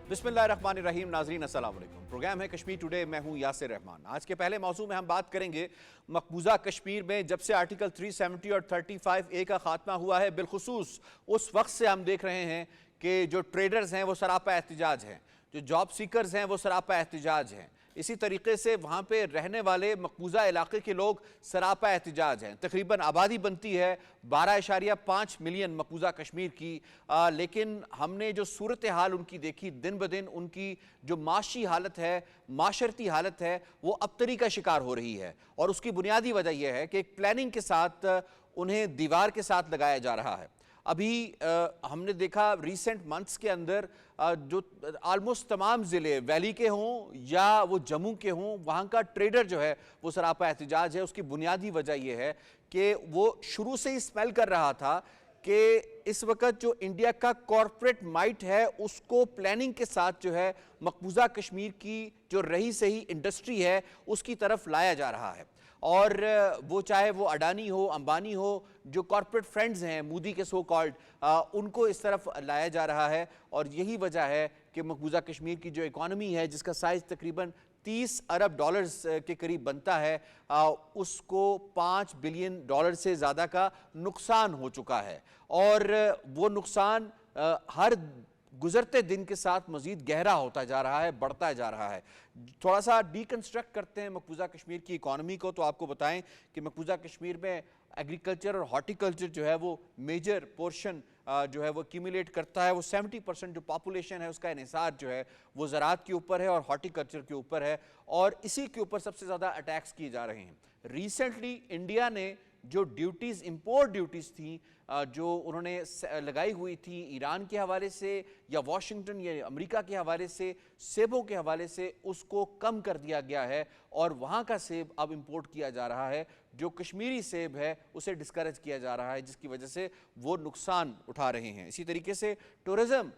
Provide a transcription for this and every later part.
बिस्मिल्लाहिर्रहमानिर्रहीम। नाजरीन अस्सलाम वालेकुम। प्रोग्राम है कश्मीर टुडे, मैं हूं यासिर रहमान। आज के पहले मौजू में हम बात करेंगे मकबूजा कश्मीर में जब से आर्टिकल 370 और 35A का खात्मा हुआ है, बिलखुसूस उस वक्त से हम देख रहे हैं कि जो ट्रेडर्स हैं वो सरापा एहतिजाज हैं, जो जॉब सीकर्स हैं वो सरापा एहतिजाज हैं। इसी तरीके से वहाँ पे रहने वाले मकबूजा इलाके के लोग सरापा एहतिजाज हैं। तकरीबन आबादी बनती है 12.5 मिलियन मकबूजा कश्मीर की, लेकिन हमने जो सूरत हाल उनकी देखी, दिन ब दिन उनकी जो माशी हालत है, माशरती हालत है, वो अबतरी का शिकार हो रही है। और उसकी बुनियादी वजह यह है कि एक प्लानिंग के साथ उन्हें दीवार के साथ लगाया जा रहा है। अभी हमने देखा रिसेंट मंथ्स के अंदर जो आलमोस्ट तमाम ज़िले वैली के हों या वो जम्मू के हों, वहाँ का ट्रेडर जो है वो सरापा एहतिजाज है। उसकी बुनियादी वजह ये है कि वो शुरू से ही स्मेल कर रहा था कि इस वक्त जो इंडिया का कॉरपोरेट माइट है उसको प्लानिंग के साथ जो है मकबूजा कश्मीर की जो रही सही इंडस्ट्री है उसकी तरफ लाया जा रहा है। और वो चाहे वो अडानी हो, अंबानी हो, जो कॉरपोरेट फ्रेंड्स हैं मोदी के सो कॉल्ड, उनको इस तरफ लाया जा रहा है। और यही वजह है कि मकबूजा कश्मीर की जो इकॉनमी है, जिसका साइज़ तकरीबन 30 अरब डॉलर्स के करीब बनता है, उसको 5 बिलियन डॉलर से ज़्यादा का नुकसान हो चुका है। और वो नुकसान हर गुजरते दिन के साथ मजीद गहरा होता जा रहा है, बढ़ता जा रहा है। थोड़ा सा डीकंस्ट्रक्ट करते हैं मकबूजा कश्मीर की इकॉनमी को, तो आपको बताएं कि मकबूजा कश्मीर में एग्रीकल्चर और हॉर्टिकल्चर जो है वो मेजर पोर्शन जो है वो एक्यूमुलेट करता है। वो 70% जो पॉपुलेशन है उसका इन्हिसार जो है वो ज़राअत के ऊपर है और हॉर्टिकल्चर के ऊपर है, और इसी के ऊपर सबसे ज़्यादा अटैक्स किए जा रहे हैं। रिसेंटली इंडिया ने जो ड्यूटीज़, इंपोर्ट ड्यूटीज़ थी जो उन्होंने लगाई हुई थी ईरान के हवाले से या वाशिंगटन या अमेरिका के हवाले से, सेबों के हवाले से, उसको कम कर दिया गया है और वहाँ का सेब अब इंपोर्ट किया जा रहा है। जो कश्मीरी सेब है उसे डिस्करेज किया जा रहा है, जिसकी वजह से वो नुकसान उठा रहे हैं। इसी तरीके से टूरिज़म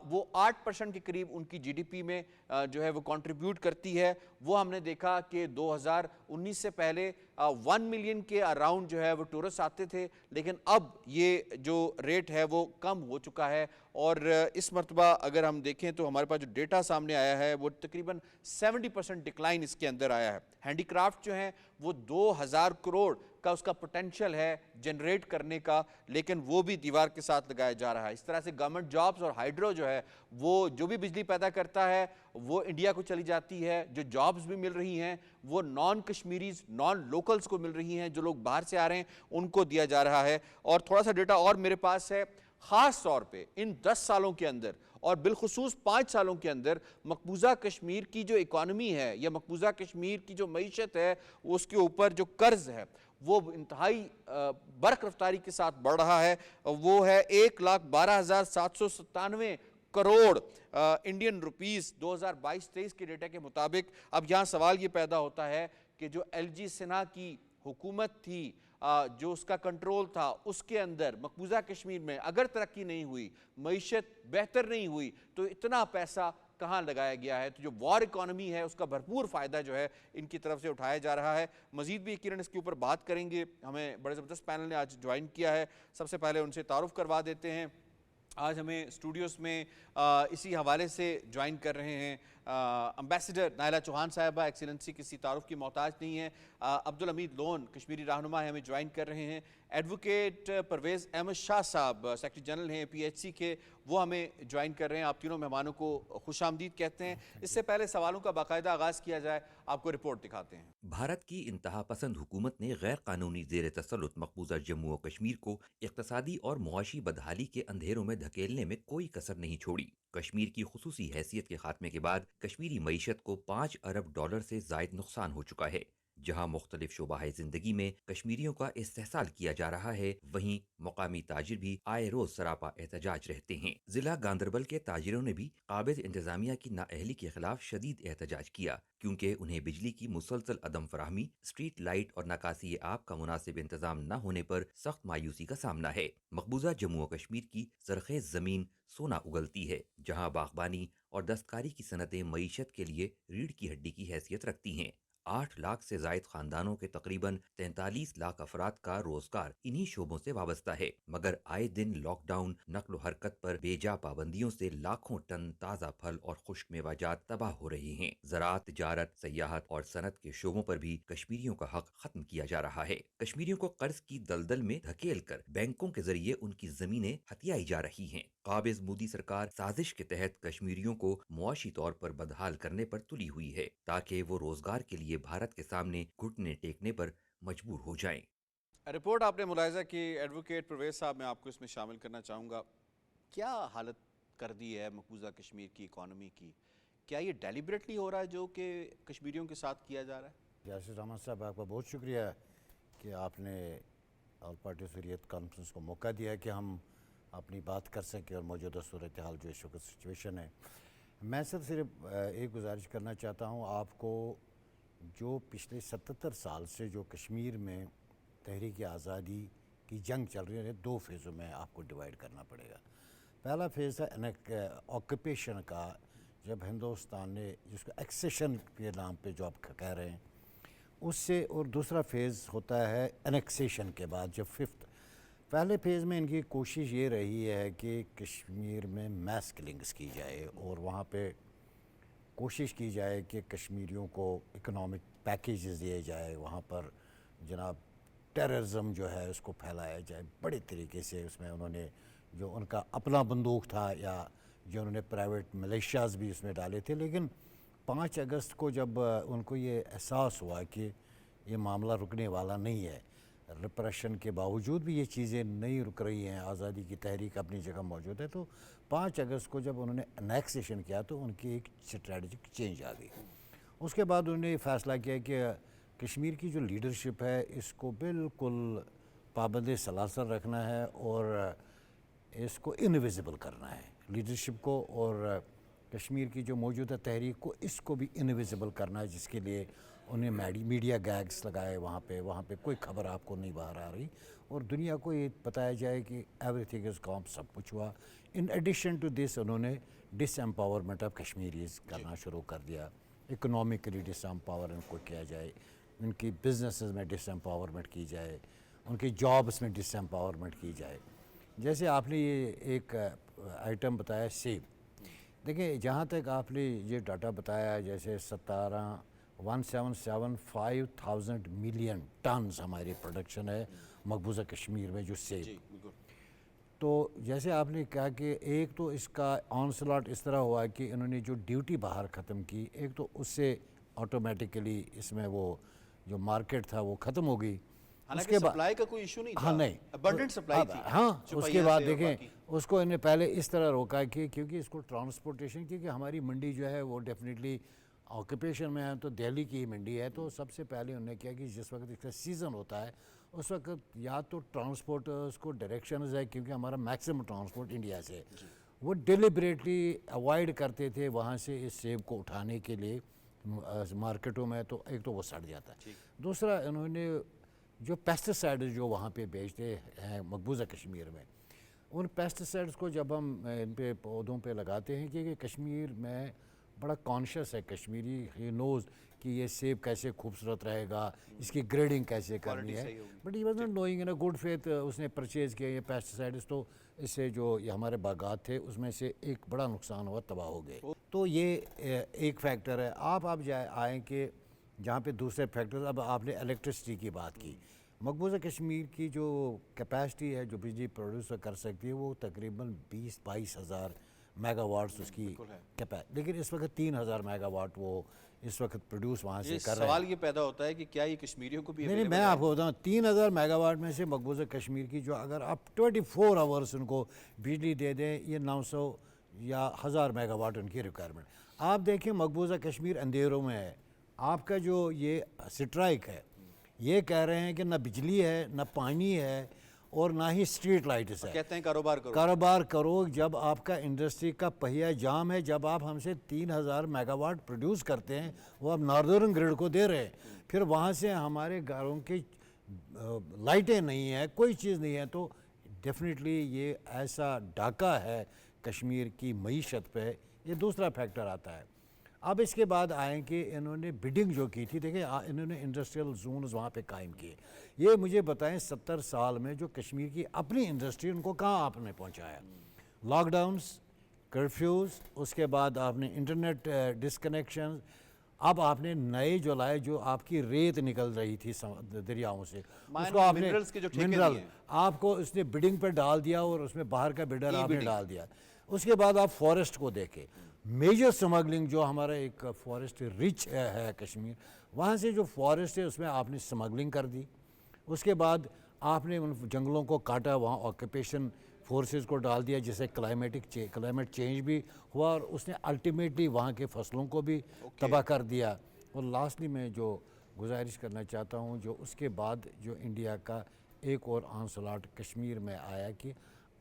वो 8% के करीब उनकी जीडीपी में जो है वो कंट्रीब्यूट करती है। वो हमने देखा कि 2019 से पहले 1 मिलियन के अराउंड जो है वो टूरिस्ट आते थे, लेकिन अब ये जो रेट है वो कम हो चुका है। और इस मरतबा अगर हम देखें तो हमारे पास जो डेटा सामने आया है वो तकरीबन 70% डिक्लाइन इसके अंदर आया है। हैंडीक्राफ्ट जो हैं वो 2000 करोड़ का उसका पोटेंशियल है जनरेट करने का, लेकिन वो भी दीवार के साथ लगाया जा रहा है। इस तरह से गवर्नमेंट जॉब्स और हाइड्रो जो है वो जो भी बिजली पैदा करता है वो इंडिया को चली जाती है। जो जॉब्स भी मिल रही हैं वो नॉन कश्मीरीज, नॉन लोकल्स को मिल रही हैं, जो लोग बाहर से आ रहे हैं उनको दिया जा रहा है। और थोड़ा सा डेटा और मेरे पास है, ख़ास तौर पे इन 10 सालों के अंदर और बिलखुसूस 5 सालों के अंदर मकबूजा कश्मीर की जो इकॉनमी है या मकबूजा कश्मीर की जो मईशत है उसके ऊपर जो कर्ज है वो इंतहाई बरक़ रफ्तारी के साथ बढ़ रहा है। वो है 1,12,797 करोड़ इंडियन रुपीस 2022-23 के डेटा के मुताबिक। अब यहाँ सवाल ये पैदा होता है कि जो एलजी सिन्हा की हुकूमत थी, जो उसका कंट्रोल था, उसके अंदर मकबूजा कश्मीर में अगर तरक्की नहीं हुई, मईशत बेहतर नहीं हुई, तो इतना पैसा कहाँ लगाया गया है? तो जो वॉर इकॉनमी है उसका भरपूर फ़ायदा जो है इनकी तरफ से उठाया जा रहा है। मज़ीद भी किरण इसके ऊपर बात करेंगे। हमें बड़े ज़बरदस्त पैनल ने आज ज्वाइन किया है। सबसे पहले उनसे तारुफ करवा देते हैं। आज हमें स्टूडियोज़ में इसी हवाले से ज्वाइन कर रहे हैं एम्बेसडर नायला चौहान साहिबा, एक्सीलेंसी किसी तारुफ की मोहताज नहीं है। अब्दुल हमीद लोन कश्मीरी रहनुमा है, हमें ज्वाइन कर रहे हैं। एडवोकेट परवेज़ अहमद शाह साहब सेक्रेटरी जनरल हैं PHC के, वो हमें ज्वाइन कर रहे हैं। आप तीनों मेहमानों को खुश आमदीद कहते हैं। इससे पहले सवालों का बाकायदा आगाज़ किया जाए, आपको रिपोर्ट दिखाते हैं। भारत की इंतहा पसंद हुकूमत ने गैर कानूनी जेर तसल्लुत मकबूजा जम्मू और कश्मीर को इक्तसादी और मुआशी बदहाली के अंधेरों में धकेलने में कोई कसर नहीं छोड़ी। कश्मीर की खुसूसी हैसियत के खात्मे के बाद कश्मीरी मईशत को 5 अरब डॉलर से जायद नुकसान हो चुका है। जहां मुख्तलिफ शोबाह जिंदगी में कश्मीरियों का इस्तेहसाल किया जा रहा है, वहीं मुकामी ताजिर भी आए रोज सरापा एहतजाज रहते हैं। जिला गांदरबल के ताजिरों ने भी काबिज इंतजामिया की नाअहली के खिलाफ शदीद एहतजाज किया, क्योंकि उन्हें बिजली की मुसलसल अदम फराहमी, स्ट्रीट लाइट और नकासी आब का मुनासिब इंतजाम न होने पर सख्त मायूसी का सामना है। मकबूजा जम्मू और कश्मीर की सरखेज जमीन सोना उगलती है, जहाँ बागबानी और दस्तकारी की सनतें मईशत के लिए रीढ़ की हड्डी की हैसियत रखती हैं। 8 लाख से जायद खानदानों के तकरीबन 43 लाख अफराद का रोजगार इन्हीं शोबों से वाबस्ता है, मगर आए दिन लॉकडाउन, नक्ल हरकत पर बेजा पाबंदियों से लाखों टन ताज़ा फल और खुश्क मेवाजात तबाह हो रहे हैं। ज़राअत, तिजारत, सयाहत और सनत के शोबों पर भी कश्मीरियों का हक खत्म किया जा रहा है। कश्मीरियों को कर्ज की दलदल में धकेल कर बैंकों के जरिए उनकी जमीनें हथियाई जा रही हैं। काबिज मोदी सरकार साजिश के तहत कश्मीरियों को मुआशी तौर पर बदहाल करने पर तुली हुई है, ताकि वो रोजगार के लिए भारत के सामने घुटने टेकने पर मजबूर हो जाएं। रिपोर्ट आपने मुलाहिजा की। एडवोकेट परवेज साहब, मैं आपको इसमें शामिल करना चाहूँगा। क्या हालत कर दी है मकबूजा कश्मीर की इकॉनमी की? क्या ये डेलिबरेटली हो रहा है जो कि कश्मीरियों के साथ किया जा रहा है? यासिर रहमान साहब, आपका बहुत शुक्रिया कि आपने ऑल पार्टी हुर्रियत कॉन्फ्रेंस को मौका दिया है कि हम अपनी बात कर सकें और मौजूदा सूरत हाल जो इस वक्त सिचुएशन है। मैं सिर्फ एक गुजारिश करना चाहता हूँ आपको, जो पिछले 77 साल से जो कश्मीर में तहरीक आज़ादी की जंग चल रही है, 2 फेज़ों में आपको डिवाइड करना पड़ेगा। पहला फेज़ है ऑक्यूपेशन का, जब हिंदुस्तान ने जिसको एक्सेशन के नाम पे जो आप कह रहे हैं उससे, और दूसरा फेज़ होता है एनेक्सेशन के बाद जब 5th। पहले फेज़ में इनकी कोशिश ये रही है कि कश्मीर में मैस किलिंग्स की जाए और वहाँ पे कोशिश की जाए कि कश्मीरियों को इकोनॉमिक पैकेजेस दिए जाए, वहाँ पर जनाब टेररिज्म जो है उसको फैलाया जाए बड़े तरीके से। उसमें उन्होंने जो उनका अपना बंदूक था या जो उन्होंने प्राइवेट मिलिशियाज भी उसमें डाले थे, लेकिन 5 अगस्त को जब उनको ये एहसास हुआ कि ये मामला रुकने वाला नहीं है, रिप्रेशन के बावजूद भी ये चीज़ें नहीं रुक रही हैं, आज़ादी की तहरीक अपनी जगह मौजूद है, तो 5 अगस्त को जब उन्होंने एनेक्सेशन किया तो उनकी एक स्ट्रेटजिक चेंज आ गई। उसके बाद उन्होंने ये फ़ैसला किया कि कश्मीर की जो लीडरशिप है इसको बिल्कुल पाबंद सलासल रखना है और इसको इनविजिबल करना है, लीडरशिप को और कश्मीर की जो मौजूदा तहरीक को, इसको भी इनविजिबल करना है, जिसके लिए उन्हें मीडिया गैग्स लगाए वहाँ पे कोई खबर आपको नहीं बाहर आ रही और दुनिया को ये बताया जाए कि एवरीथिंग इज़ कॉम, सब कुछ हुआ। इन एडिशन टू दिस उन्होंने डिसएम्पावरमेंट ऑफ कश्मीरीज करना शुरू कर दिया, इकोनॉमिकली डिसएम्पावर इनको किया जाए, उनकी बिजनेसेस में डिसएम्पावरमेंट की जाए, उनकी जॉब्स में डिसएम्पावरमेंट की जाए। जैसे आपने ये एक आइटम बताया सेब, देखिए जहाँ तक आपने ये डाटा बताया, जैसे 17,175,000 मिलियन टन्स हमारी प्रोडक्शन है मकबूजा कश्मीर में जो सेब। तो जैसे आपने कहा कि एक तो इसका ऑनस्लॉट इस तरह हुआ कि इन्होंने जो ड्यूटी बाहर ख़त्म की, एक तो उससे ऑटोमेटिकली इसमें वो जो मार्केट था वो ख़त्म हो गई। उसके बाद सप्लाई का कोई इशू नहीं था, हाँ नहीं, अबंडेंट सप्लाई थी। हाँ, उसके बाद देखें उसको इन्हें पहले इस तरह रोका कि क्योंकि इसको ट्रांसपोर्टेशन, क्योंकि हमारी मंडी जो है वो डेफिनेटली ऑक्यूपेशन में है, तो दिल्ली की ही मंडी है, तो सबसे पहले उन्होंने किया कि जिस वक्त इसका सीज़न होता है उस वक्त या तो ट्रांसपोर्टर्स को डायरेक्शंस है, क्योंकि हमारा मैक्सिमम ट्रांसपोर्ट इंडिया से, वो डिलिबरेटली अवॉइड करते थे वहाँ से इस सेब को उठाने के लिए मार्केटों में, तो एक तो वो सड़ जाता है। दूसरा, इन्होंने जो पेस्टिसाइड्स जो वहाँ पे बेचते हैं मकबूजा कश्मीर में, उन पेस्टिसाइड्स को जब हम इन पे पौधों पे लगाते हैं कि कश्मीर में बड़ा कॉन्शियस है कश्मीरी, ही नोज़ कि ये सेब कैसे खूबसूरत रहेगा, इसकी ग्रेडिंग कैसे करनी है, but he was not knowing in a good faith उसने परचेज़ किया ये पेस्टिसाइड्स, तो इससे जो ये हमारे बागात थे उसमें से एक बड़ा नुकसान हुआ, तबाह हो गए। तो ये एक फैक्टर है। आप आएँ कि जहाँ पे दूसरे फैक्टर्स, अब आपने इलेक्ट्रिसिटी की बात की, मकबूजा कश्मीर की जो कैपेसिटी है जो बिजली प्रोड्यूस कर सकती है वो तकरीबन 20-22 हज़ार मेगावाट्स उसकी कैपेसिटी, लेकिन इस वक्त 3,000 मेगावाट वो इस वक्त प्रोड्यूस वहाँ से कर रहे हैं। सवाल ये पैदा होता है कि क्या ये कश्मीरियों को भी नहीं, मैं आपको बताऊँ 3,000 मेगावाट में से मकबूजा कश्मीर की जो अगर आप 24 आवर्स उनको बिजली दे दें, ये 900 या 1,000 मेगावाट उनकी रिक्वायरमेंट। आप देखें मकबूजा कश्मीर अंधेरों में है, आपका जो ये स्ट्राइक है ये कह रहे हैं कि ना बिजली है, ना पानी है और ना ही स्ट्रीट लाइट्स है, कहते हैं कारोबार करो। जब आपका इंडस्ट्री का पहिया जाम है, जब आप हमसे 3,000 मेगावाट प्रोड्यूस करते हैं, वो आप नॉर्दर्न ग्रिड को दे रहे हैं, फिर वहाँ से हमारे घरों की लाइटें नहीं है, कोई चीज़ नहीं है, तो डेफिनेटली ये ऐसा डाका है कश्मीर की मईशत पे। ये दूसरा फैक्टर आता है। اب اس کے بعد آئیں کہ انہوں نے بڈنگ جو کی تھی، دیکھیں انہوں نے انڈسٹریل زونز وہاں پہ قائم کیے. یہ مجھے بتائیں 70 سال میں جو کشمیر کی اپنی انڈسٹری ان کو کہاں آپ نے پہنچایا؟ لاک ڈاؤنس، کرفیوز، اس کے بعد آپ نے انٹرنیٹ ڈسکنیکشن، اب آپ نے نئے جو لائے، جو آپ کی ریت نکل رہی تھی دریاؤں سے، اس کو آپ نے minerals کے جو ٹھیکے منرل دیے ہیں. آپ کو اس نے بڈنگ پہ ڈال دیا اور اس میں باہر کا بڈر آپ نے ڈال دیا. اس کے بعد آپ فارسٹ کو دیکھیں، میجر سمگلنگ جو ہمارا ایک فارسٹ رچ ہے کشمیر، وہاں سے جو فارسٹ ہے اس میں آپ نے سمگلنگ کر دی. اس کے بعد آپ نے ان جنگلوں کو کاٹا، وہاں آکوپیشن فورسز کو ڈال دیا، جس سے کلائمیٹ چینج بھی ہوا اور اس نے الٹیمیٹلی وہاں کے فصلوں کو بھی تباہ کر دیا. اور لاسٹلی میں جو گزارش کرنا چاہتا ہوں، جو اس کے بعد جو انڈیا کا ایک اور آنسلاٹ کشمیر میں آیا کہ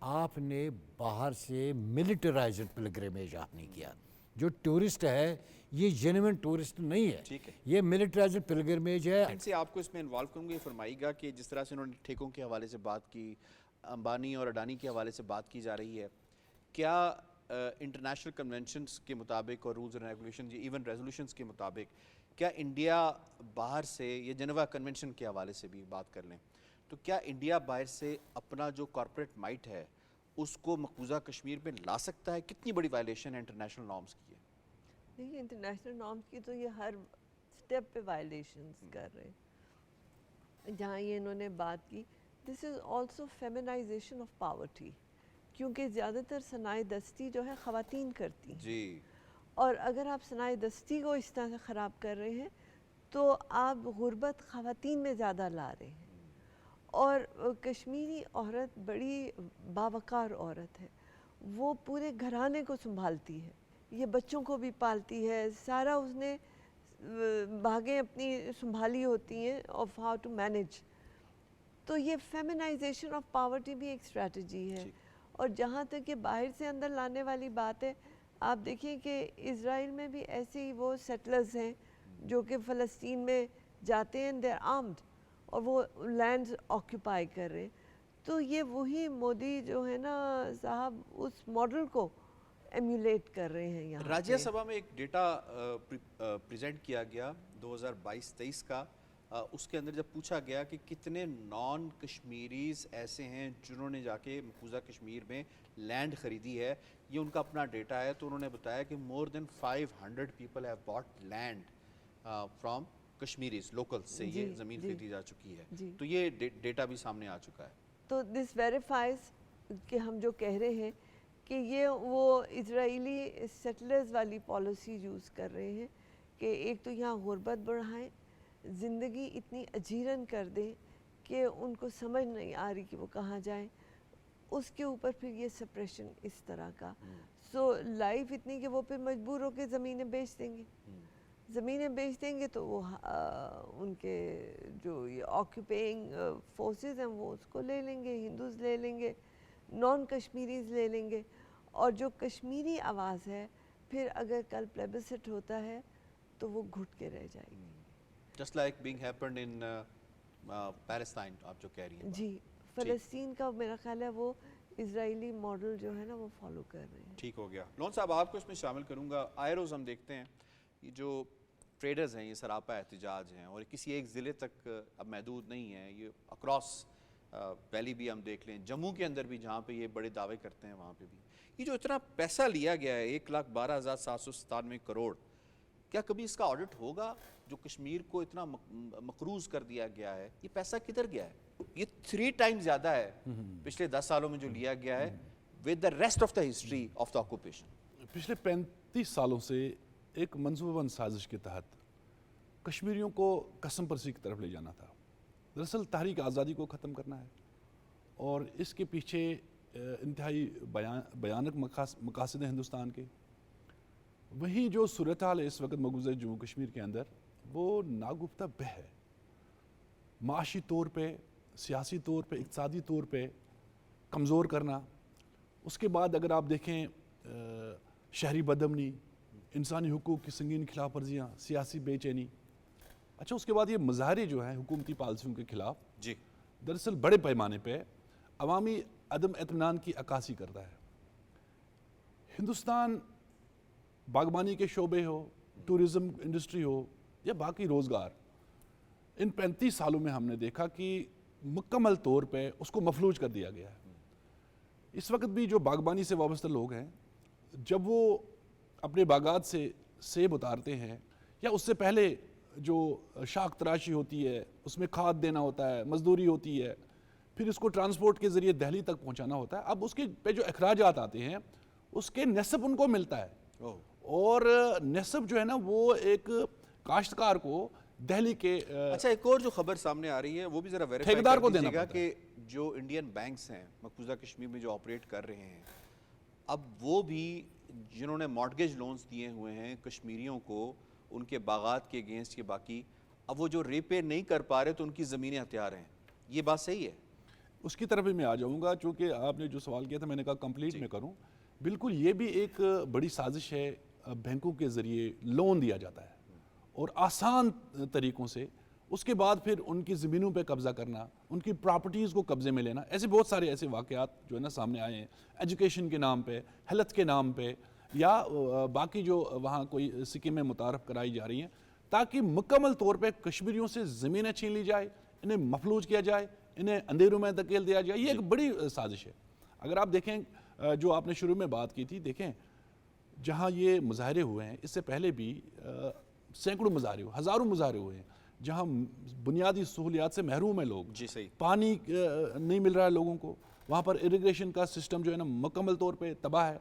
آپ نے باہر سے ملٹرائزڈ پلگرمیج آپ نے کیا. جو ٹورسٹ ہے یہ جینوین ٹورسٹ نہیں ہے، یہ ملٹرائزڈ پلگرمیج ہے. سے آپ کو اس میں انوالو کروں گا. یہ فرمائیے گا کہ جس طرح سے انہوں نے ٹھیکوں کے حوالے سے بات کی، امبانی اور اڈانی کے حوالے سے بات کی جا رہی ہے، کیا انٹرنیشنل کنونشنز کے مطابق اور rules and regulations, even resolutions کے مطابق، کیا انڈیا باہر سے، یہ جنیوا کنونشن کے حوالے سے بھی بات کر لیں تو کیا انڈیا باہر سے اپنا جو کارپوریٹ مائٹ ہے اس کو مقبوضہ کشمیر میں لا سکتا ہے؟ کتنی بڑی وائلیشن ہے انٹرنیشنل نارمز کی ہے؟ دیکھیے انٹرنیشنل نارمز کی تو یہ ہر سٹیپ پہ وائلیشنز کر رہے ہیں. جہاں یہ انہوں نے بات کی، دس از آلسو فیمنائزیشن آف پاورٹی، کیونکہ زیادہ تر صناعی دستی جو ہے خواتین کرتی ہیں. جی. اور اگر آپ صناعی دستی کو اس طرح سے خراب کر رہے ہیں تو آپ غربت خواتین میں زیادہ لا رہے ہیں. اور کشمیری عورت بڑی باوقار عورت ہے، وہ پورے گھرانے کو سنبھالتی ہے، یہ بچوں کو بھی پالتی ہے، سارا اس نے بھاگیں اپنی سنبھالی ہوتی ہیں آف ہاؤ ٹو مینیج. تو یہ فیمنائزیشن آف پاورٹی بھی ایک اسٹریٹجی ہے. اور جہاں تک کہ باہر سے اندر لانے والی بات ہے، آپ دیکھیں کہ اسرائیل میں بھی ایسے ہی وہ سیٹلرز ہیں جو کہ فلسطین میں جاتے ہیں، دے آر آرمڈ، اور وہ لینڈز آکیوپائی کر رہے ہیں. تو یہ وہی مودی جو ہے نا صاحب اس ماڈل کو ایمیولیٹ کر رہے ہیں. یہاں راجیہ سبھا میں ایک ڈیٹا پریزنٹ کیا گیا 2022-23 کا، اس کے اندر جب پوچھا گیا کہ کتنے نان کشمیریز ایسے ہیں جنہوں نے جا کے مقبوضہ کشمیر میں لینڈ خریدی ہے، یہ ان کا اپنا ڈیٹا ہے، تو انہوں نے بتایا کہ more than 500 people have bought land from Kashmiris local سے یہ زمین خریدی جا چکی ہے. تو یہ ڈیٹا بھی سامنے آ چکا ہے. تو دس ویریفائز کہ ہم جو کہہ رہے ہیں کہ یہ وہ اسرائیلی سیٹلرز والی پالیسی یوز کر رہے ہیں کہ ایک تو یہاں غربت بڑھائیں، زندگی اتنی اجیرن کر دیں کہ ان کو سمجھ نہیں آ رہی کہ وہ کہاں جائیں. اس کے اوپر پھر یہ سپریشن اس طرح کا. سو لائف اتنی کہ وہ پھر مجبور ہو کے زمینیں بیچ دیں گے. زمینیں بیچ دیں گے تو وہ ان کے جو یہ آکیوپینگ فورسز ہیں وہ اس کو لے لیں گے، ہندوز لے لیں گے، نان کشمیریز لے لیں گے. اور جو کشمیری آواز ہے پھر اگر کل پلیبسٹ ہوتا ہے تو وہ گھٹ کے رہ جائے گی. Just like being happened in Palestine آپ جو کہہ رہی ہیں. جی، فلسطین کا میرا خیال ہے وہ اسرائیلی ماڈل جو ہے نا وہ فالو کر رہے ہیں. ٹھیک ہو گیا. لون صاحب آپ کو اس میں شامل کروں گا. آئے روز ہم دیکھتے ہیں یہ جو ٹریڈرز ہیں یہ سراپا احتجاج ہیں اور کسی ایک ضلع تک اب محدود نہیں ہیں، یہ اکراس ویلی بھی ہم دیکھ لیں، جموں کے اندر بھی جہاں پہ یہ بڑے دعوے کرتے ہیں وہاں پہ بھی. یہ جو اتنا پیسہ لیا گیا ہے 1,12,797 کروڑ، کیا کبھی اس کا آڈٹ ہوگا؟ جو کشمیر کو اتنا مقروض کر دیا گیا ہے یہ پیسہ کدھر گیا ہے؟ یہ 3 ٹائم زیادہ ہے پچھلے 10 سالوں میں جو لیا گیا ہے with the rest of the history of the occupation. پچھلے 35 سالوں سے ایک منصوبہ بند سازش کے تحت کشمیریوں کو قسم پرسی کی طرف لے جانا تھا. دراصل تحریک آزادی کو ختم کرنا ہے اور اس کے پیچھے انتہائی بیانک مقاصد ہیں ہندوستان کے. وہیں جو صورتحال ہے اس وقت مقبوضہ جموں کشمیر کے اندر وہ ناگفتہ بہ ہے. معاشی طور پہ، سیاسی طور پہ، اقتصادی طور پہ کمزور کرنا. اس کے بعد اگر آپ دیکھیں شہری بدامنی، انسانی حقوق کی سنگین خلاف ورزیاں، سیاسی بے چینی. اچھا، اس کے بعد یہ مظاہرے جو ہیں حکومتی پالیسیوں کے خلاف جی دراصل بڑے پیمانے پہ عوامی عدم اطمینان کی عکاسی کرتا ہے. ہندوستان باغبانی کے شعبے ہو، टूरिज़्म इंडस्ट्री हो या बाकी रोज़गार, इन 35 सालों में हमने देखा कि मुकम्मल तौर पे उसको मफलूज कर दिया गया है। इस वक्त भी जो बागबानी से वाबस्ता लोग हैं, जब वो अपने बागात से सेब उतारते हैं या उससे पहले जो शाख तराशी होती है, उसमें खाद देना होता है, मजदूरी होती है, फिर इसको ट्रांसपोर्ट के ज़रिए दिल्ली तक पहुंचाना होता है, अब उसके पे जो अखराजात आते हैं उसके नस्ब उनको मिलता है। और नस्ब जो है ना वो एक काश्तकार को दिल्ली के अच्छा, एक और जो खबर सामने आ रही है वो भी जरा वेरीफाई ठेकेदार कर को देना दीजिएगा पड़ता कि जो इंडियन बैंक्स हैं मकबूजा कश्मीर में जो ऑपरेट कर रहे हैं, अब वो भी जिन्होंने मॉर्टगेज लोन्स दिए हुए हैं कश्मीरियों को उनके बागात के अगेंस्ट के बाकी, अब वो जो रीपे नहीं कर पा रहे तो उनकी ज़मीनें हथियार हैं, ये बात सही है? उसकी तरफ भी मैं आ जाऊंगा, चूँकि आपने जो सवाल किया था मैंने कहा कंप्लीट में करूं। बिल्कुल ये भी एक बड़ी साजिश है, बैंकों के ज़रिए लोन दिया जाता है और आसान तरीक़ों से उसके बाद फिर उनकी ज़मीनों पे कब्ज़ा करना, उनकी प्रॉपर्टीज़ को कब्ज़े में लेना, ऐसे बहुत सारे ऐसे वाक़यात जो है ना सामने आए हैं, एजुकेशन के नाम पे, हेल्थ के नाम पे, या बाकी जो वहाँ कोई स्कीमें मुतारफ़ कराई जा रही हैं ताकि मुकम्मल तौर पे कश्मीरियों से ज़मीनें छीन ली जाए, इन्हें मफलूज किया जाए, इन्हें अंधेरों में धकेल दिया जाए। ये एक बड़ी साजिश है। अगर आप देखें जो आपने शुरू में बात की थी, देखें जहाँ ये मुजाहरे हुए हैं इससे पहले भी सैकड़ों मुजाहरे हुए, हज़ारों मुजाहरे हुए हैं जहाँ बुनियादी सहूलियात से महरूम है लोग। जी सही। पानी नहीं मिल रहा है लोगों को, वहाँ पर इरिगेशन का सिस्टम जो है ना मुकम्मल तौर पे तबाह है,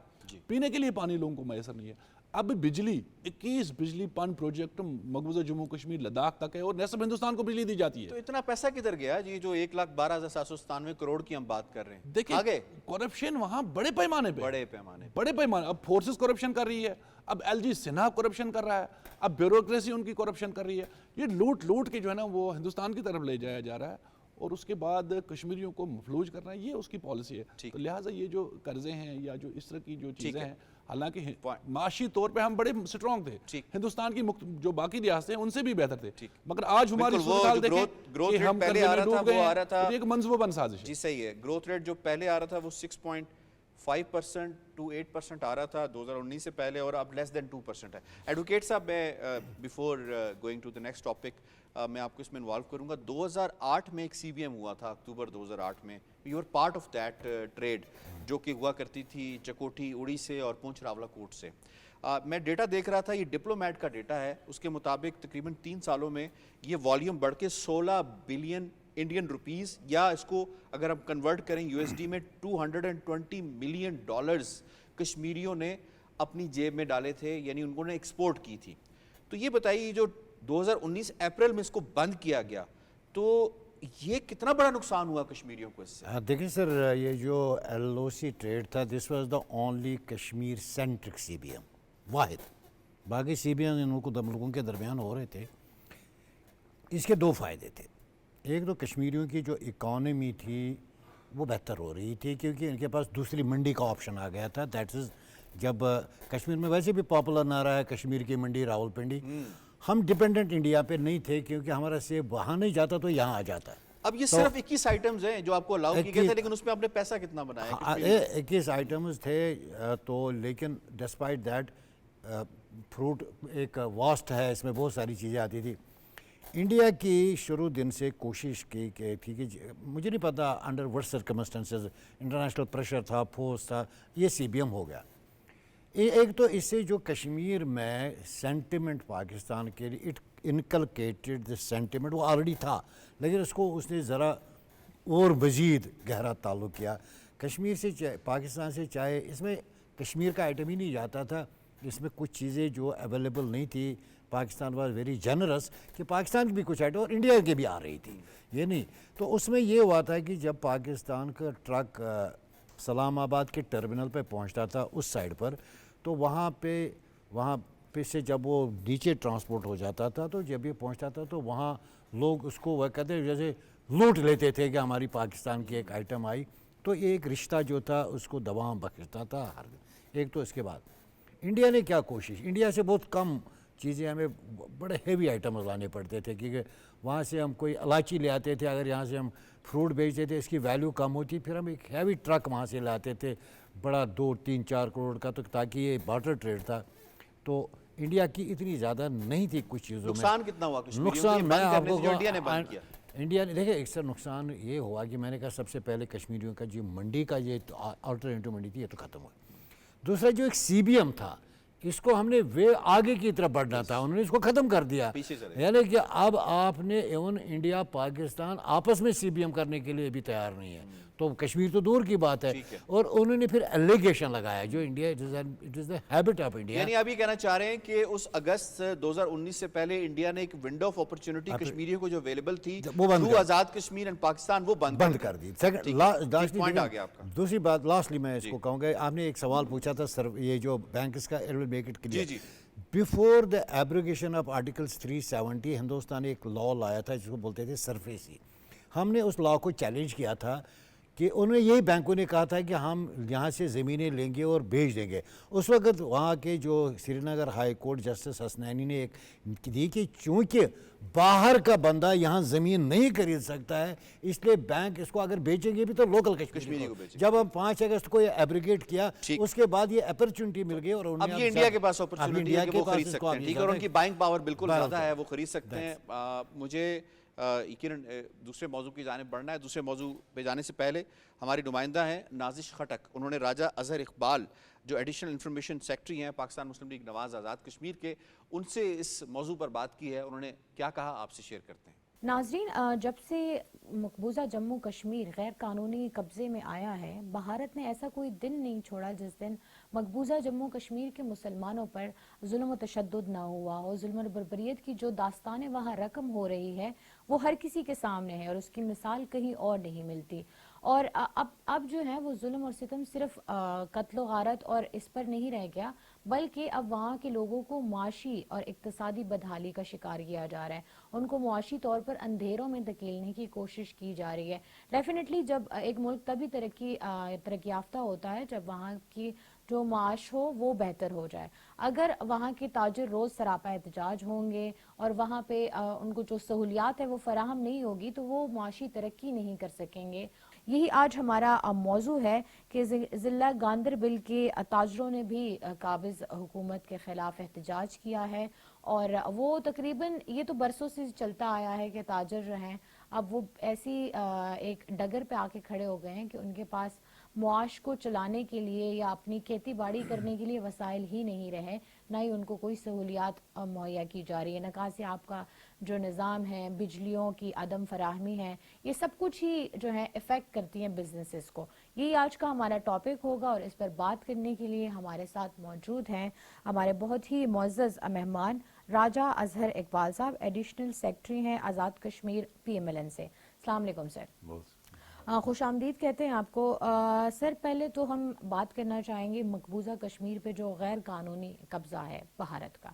पीने के लिए पानी लोगों को मैसर नहीं है। अब बिजली 21 बिजली पान प्रोजेक्ट मकबूजा जम्मू कश्मीर लद्दाख तक है और न सिर्फ हिंदुस्तान को बिजली दी जाती है। तो इतना पैसा किधर गया जी? जो 1,12,797 करोड़ की हम बात कर रहे हैं, देखिए आगे करप्शन वहाँ बड़े पैमाने पे, बड़े पैमाने, अब फोर्सेस करप्शन कर रही है, अब एलजी सिन्हा करप्शन कर रहा है, अब ब्यूरोक्रेसी उनकी करप्शन कर रही है। ये लूट के जो है ना वो हिंदुस्तान की तरफ ले जाया जा रहा है और उसके बाद कश्मीरियों को मफलूज करना, ये उसकी पॉलिसी है। तो लिहाजा ये जो कर्जे हैं या जो इस तरह की जो चीज़ें हैं, हालांकि माशी तौर पे हम बड़े स्ट्रॉन्ग थे, हिंदुस्तान की जो बाकी रियासतें हैं उनसे भी बेहतर थे, मगर आज हमारी सूरत देखें कि हम पहले आ रहा था, एक मंसूबाबंद साजिश है। जी सही है। ग्रोथ रेट जो पहले आ रहा था वो 6.5% to 8% आ रहा था 2019 से पहले और अब लेस देन 2% है। एडवोकेट साहब, मैं before going to the next topic मैं आपको इसमें इन्वॉल्व करूंगा। 2008 में एक CBM हुआ था, अक्टूबर 2008 में, you are part of that trade जो कि हुआ करती थी चकोठी उड़ी से और पूंछ रावलाकोट से। मैं डेटा देख रहा था, ये डिप्लोमेट का डेटा है, उसके मुताबिक तकरीबन 3 सालों में ये वॉल्यूम बढ़ के 16 बिलियन इंडियन रुपीस, या इसको अगर हम कन्वर्ट करें USD में $220 मिलियन कश्मीरियों ने अपनी जेब में डाले थे, यानी उन्होंने एक्सपोर्ट की थी। तो ये बताइए, जो 2019 अप्रैल में इसको बंद किया गया, तो ये कितना बड़ा नुकसान हुआ कश्मीरियों को इससे? देखिए सर, ये जो LOC ट्रेड था, this was the only Kashmir centric CBM, वाहिद। बाकी CBM इन मुल्कों के दरमियान हो रहे थे। इसके 2 फ़ायदे थे। एक तो कश्मीरियों की जो इकॉनमी थी वो बेहतर हो रही थी क्योंकि इनके पास दूसरी मंडी का ऑप्शन आ गया था। दैट इज़, जब कश्मीर में वैसे भी पॉपुलर ना रहा है कश्मीर की मंडी रावलपिंडी, हम डिपेंडेंट इंडिया पे नहीं थे क्योंकि हमारा सेब वहाँ नहीं जाता तो यहाँ आ जाता है। अब ये सिर्फ 21 आइटम्स हैं जो आपको अलाउ किए गए थे, लेकिन उसमें आपने पैसा कितना बनाया? 21 आइटम्स थे, तो लेकिन डिस्पाइट दैट फ्रूट एक वास्ट है, इसमें बहुत सारी चीज़ें आती थी। इंडिया की शुरू दिन से कोशिश की थी कि मुझे नहीं पता under what circumstances, international pressure था, फोर्स था, ये CBM हो गया। एक तो इससे जो कश्मीर में सेंटिमेंट पाकिस्तान के लिए इट इनकलकेटेड द सेंटिमेंट, वो ऑलरेडी था, लेकिन उसको उसने ज़रा और मज़ीद गहरा ताल्लुक़ किया कश्मीर से, पाकिस्तान से। चाहे इसमें कश्मीर का आइटम ही नहीं जाता था, इसमें कुछ चीज़ें जो अवेलेबल नहीं थी, पाकिस्तान वाज वेरी जनरस कि पाकिस्तान की भी कुछ आइटम और इंडिया की भी आ रही थी, ये नहीं। तो उसमें ये हुआ था कि जब पाकिस्तान का ट्रक सलामाबाद के टर्मिनल पे पहुंचता था उस साइड पर, तो वहाँ पे से जब वो नीचे ट्रांसपोर्ट हो जाता था, तो जब ये पहुंचता था तो वहाँ लोग उसको वह कहते जैसे लूट लेते थे कि हमारी पाकिस्तान की एक आइटम आई, तो ये एक रिश्ता जो था उसको दबाव बख्शता था हर एक। तो इसके बाद इंडिया ने क्या कोशिश, इंडिया से बहुत कम चीज़ें, हमें बड़े हेवी आइटम्स लाने पड़ते थे क्योंकि वहाँ से हम कोई इलायची ले आते थे, अगर यहाँ से हम फ्रूट बेचते थे इसकी वैल्यू कम होती, फिर हम एक हैवी ट्रक वहाँ से लाते थे बड़ा 2, 3, 4 करोड़ का, तो ताकि ये बार्टर ट्रेड था। तो इंडिया की इतनी ज़्यादा नहीं थी कुछ चीज़ों में। नुकसान कितना हुआ कश्मीरियों को? नुकसान ये मैं बंद करने आपको से जो इंडिया ने बंद किया। इंडिया ने देखिए एक सर नुकसान ये हुआ कि मैंने कहा सबसे पहले कश्मीरियों का जो मंडी का ये अल्टरनेटिव मंडी थी ये तो ख़त्म हुआ। दूसरा जो एक CBM था इसको हमने वे आगे की तरफ बढ़ना था, उन्होंने इसको ख़त्म कर दिया। पीछे चले यानी कि अब आपने एवं इंडिया पाकिस्तान आपस में CBM करने के लिए भी तैयार नहीं है, तो कश्मीर तो दूर की बात है। और उन्होंने फिर एलिगेशन लगाया जो India it is the habit of India. यानी आप ये कहना चाह रहे हैं कि उस अगस्त 2019 से पहले इंडिया ने एक विंडो ऑफ अपॉर्चुनिटी कश्मीरियों को जो अवेलेबल थी वो बंद थ्रू कर- आज़ाद कश्मीर एंड पाकिस्तान वो बंद कर दी। पॉइंट आ गया आपका। दूसरी बात लास्टली मैं इसको कहूँगा, आपने एक सवाल पूछा था सर ये जो बैंक का it will make it clear. जी। Before the abrogation of articles 370 Hindustan ने एक लॉ लाया था जिसको बोलते थे सरफेसी। हमने उस लॉ को चैलेंज किया था कि उन्होंने यही बैंकों ने कहा था कि हम यहाँ से ज़मीनें लेंगे और बेच देंगे। उस वक्त वहाँ के जो श्रीनगर हाई कोर्ट जस्टिस हसनैनी ने एक दी कि चूँकि बाहर का बंदा यहाँ ज़मीन नहीं खरीद सकता है इसलिए बैंक इसको अगर बेचेंगे भी तो लोकल कश्मीरी को बेचेंगे। जब हम 5 अगस्त को ये एब्रिगेट किया उसके बाद ये अपॉर्चुनिटी मिल गई और अब ये इंडिया के पास अपॉर्चुनिटी है कि वो खरीद सकते हैं, ठीक है, और उनकी बाइंग पावर बिल्कुल ज़्यादा है, वो खरीद सकते हैं। मुझे यकीनन दूसरे मौजू की जानिब बढ़ना है। दूसरे मौजू पे जाने से पहले हमारी नुमाइंदा हैं नाजिश खटक, उन्होंने राजा अजहर इकबाल जो एडिशनल इंफॉर्मेशन सेक्रेटरी हैं पाकिस्तान मुस्लिम लीग नवाज़ आज़ाद कश्मीर के, उनसे इस मौजू पर बात की है। उन्होंने क्या कहा आपसे शेयर करते हैं। नाजरीन, जब से मकबूजा जम्मू कश्मीर गैर कानूनी कब्ज़े में आया है, भारत ने ऐसा कोई दिन नहीं छोड़ा जिस दिन मकबूजा जम्मू कश्मीर के मुसलमानों पर जुल्म व तशद्दुद ना हुआ हो। जुल्म और बर्बरियत की जो दास्तानें वहाँ रकम हो रही है वो हर किसी के सामने है और उसकी मिसाल कहीं और नहीं मिलती। और अब जो है वो जुल्म और सितम सिर्फ कत्ल गारत और इस पर नहीं रह गया, बल्कि अब वहाँ के लोगों को माशी और इक्तसादी बदहाली का शिकार किया जा रहा है। उनको मुआशी तौर पर अंधेरों में धकेलने की कोशिश की जा रही है। डेफिनेटली जब एक मुल्क तभी तरक्की याफ्ता होता है जब वहाँ की जो माश हो वो बेहतर हो जाए। अगर वहाँ के ताजिर रोज़ सरापा एहतजाज होंगे और वहाँ पे उनको जो सहूलियात है वो फराहम नहीं होगी तो वो मुआशी तरक्की नहीं कर सकेंगे। यही आज हमारा मौजू है कि ज़िला गांदरबल के ताजरों ने भी काबिज़ हुकूमत के ख़िलाफ़ एहतजाज किया है और वो तकरीबन ये तो बरसों से चलता आया है कि ताजर जो हैं अब वो ऐसी एक डगर पे आके खड़े हो गए हैं कि उनके पास मुआश को चलाने के लिए या अपनी खेती बाड़ी करने के लिए वसाइल ही नहीं रहे, ना ही उनको कोई सहूलियात मुहैया की जा रही है। नकासी आपका जो निज़ाम है, बिजलियों की अदम फराहमी है, ये सब कुछ ही जो है इफ़ेक्ट करती हैं बिजनेसेस को। यही आज का हमारा टॉपिक होगा और इस पर बात करने के लिए हमारे साथ मौजूद हैं हमारे बहुत ही मुअज़्ज़ज़ मेहमान राजा अजहर इकबाल साहब, एडिशनल सेक्रेटरी हैं आज़ाद कश्मीर PMLN से। अस्सलाम वालेकुम सर। खुश आमदीद कहते हैं आपको। सर पहले तो हम बात करना चाहेंगे मकबूजा कश्मीर पे जो गैर कानूनी कब्ज़ा है भारत का,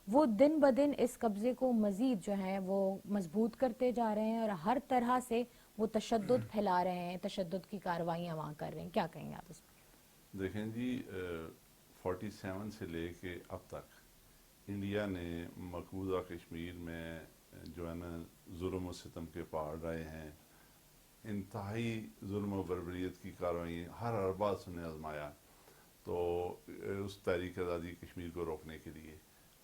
वो दिन ब दिन इस कब्ज़े को मज़ीद जो है वो मजबूत करते जा रहे हैं और हर तरह से वो तशद्दुद फैला रहे हैं, तशद्दुद की कार्रवाइयाँ वहाँ कर रहे हैं। क्या कहेंगे आप इस पर? देखें जी, 47 से लेके अब तक इंडिया ने मकबूजा कश्मीर में जो है ना जुल्म और सितम के पहाड़ रहे हैं, इंतहाई जुल्म और बर्बरियत की कार्रवाई हर अरबा ने आजमाया तो उस तहरीक आज़ादी कश्मीर को रोकने के लिए।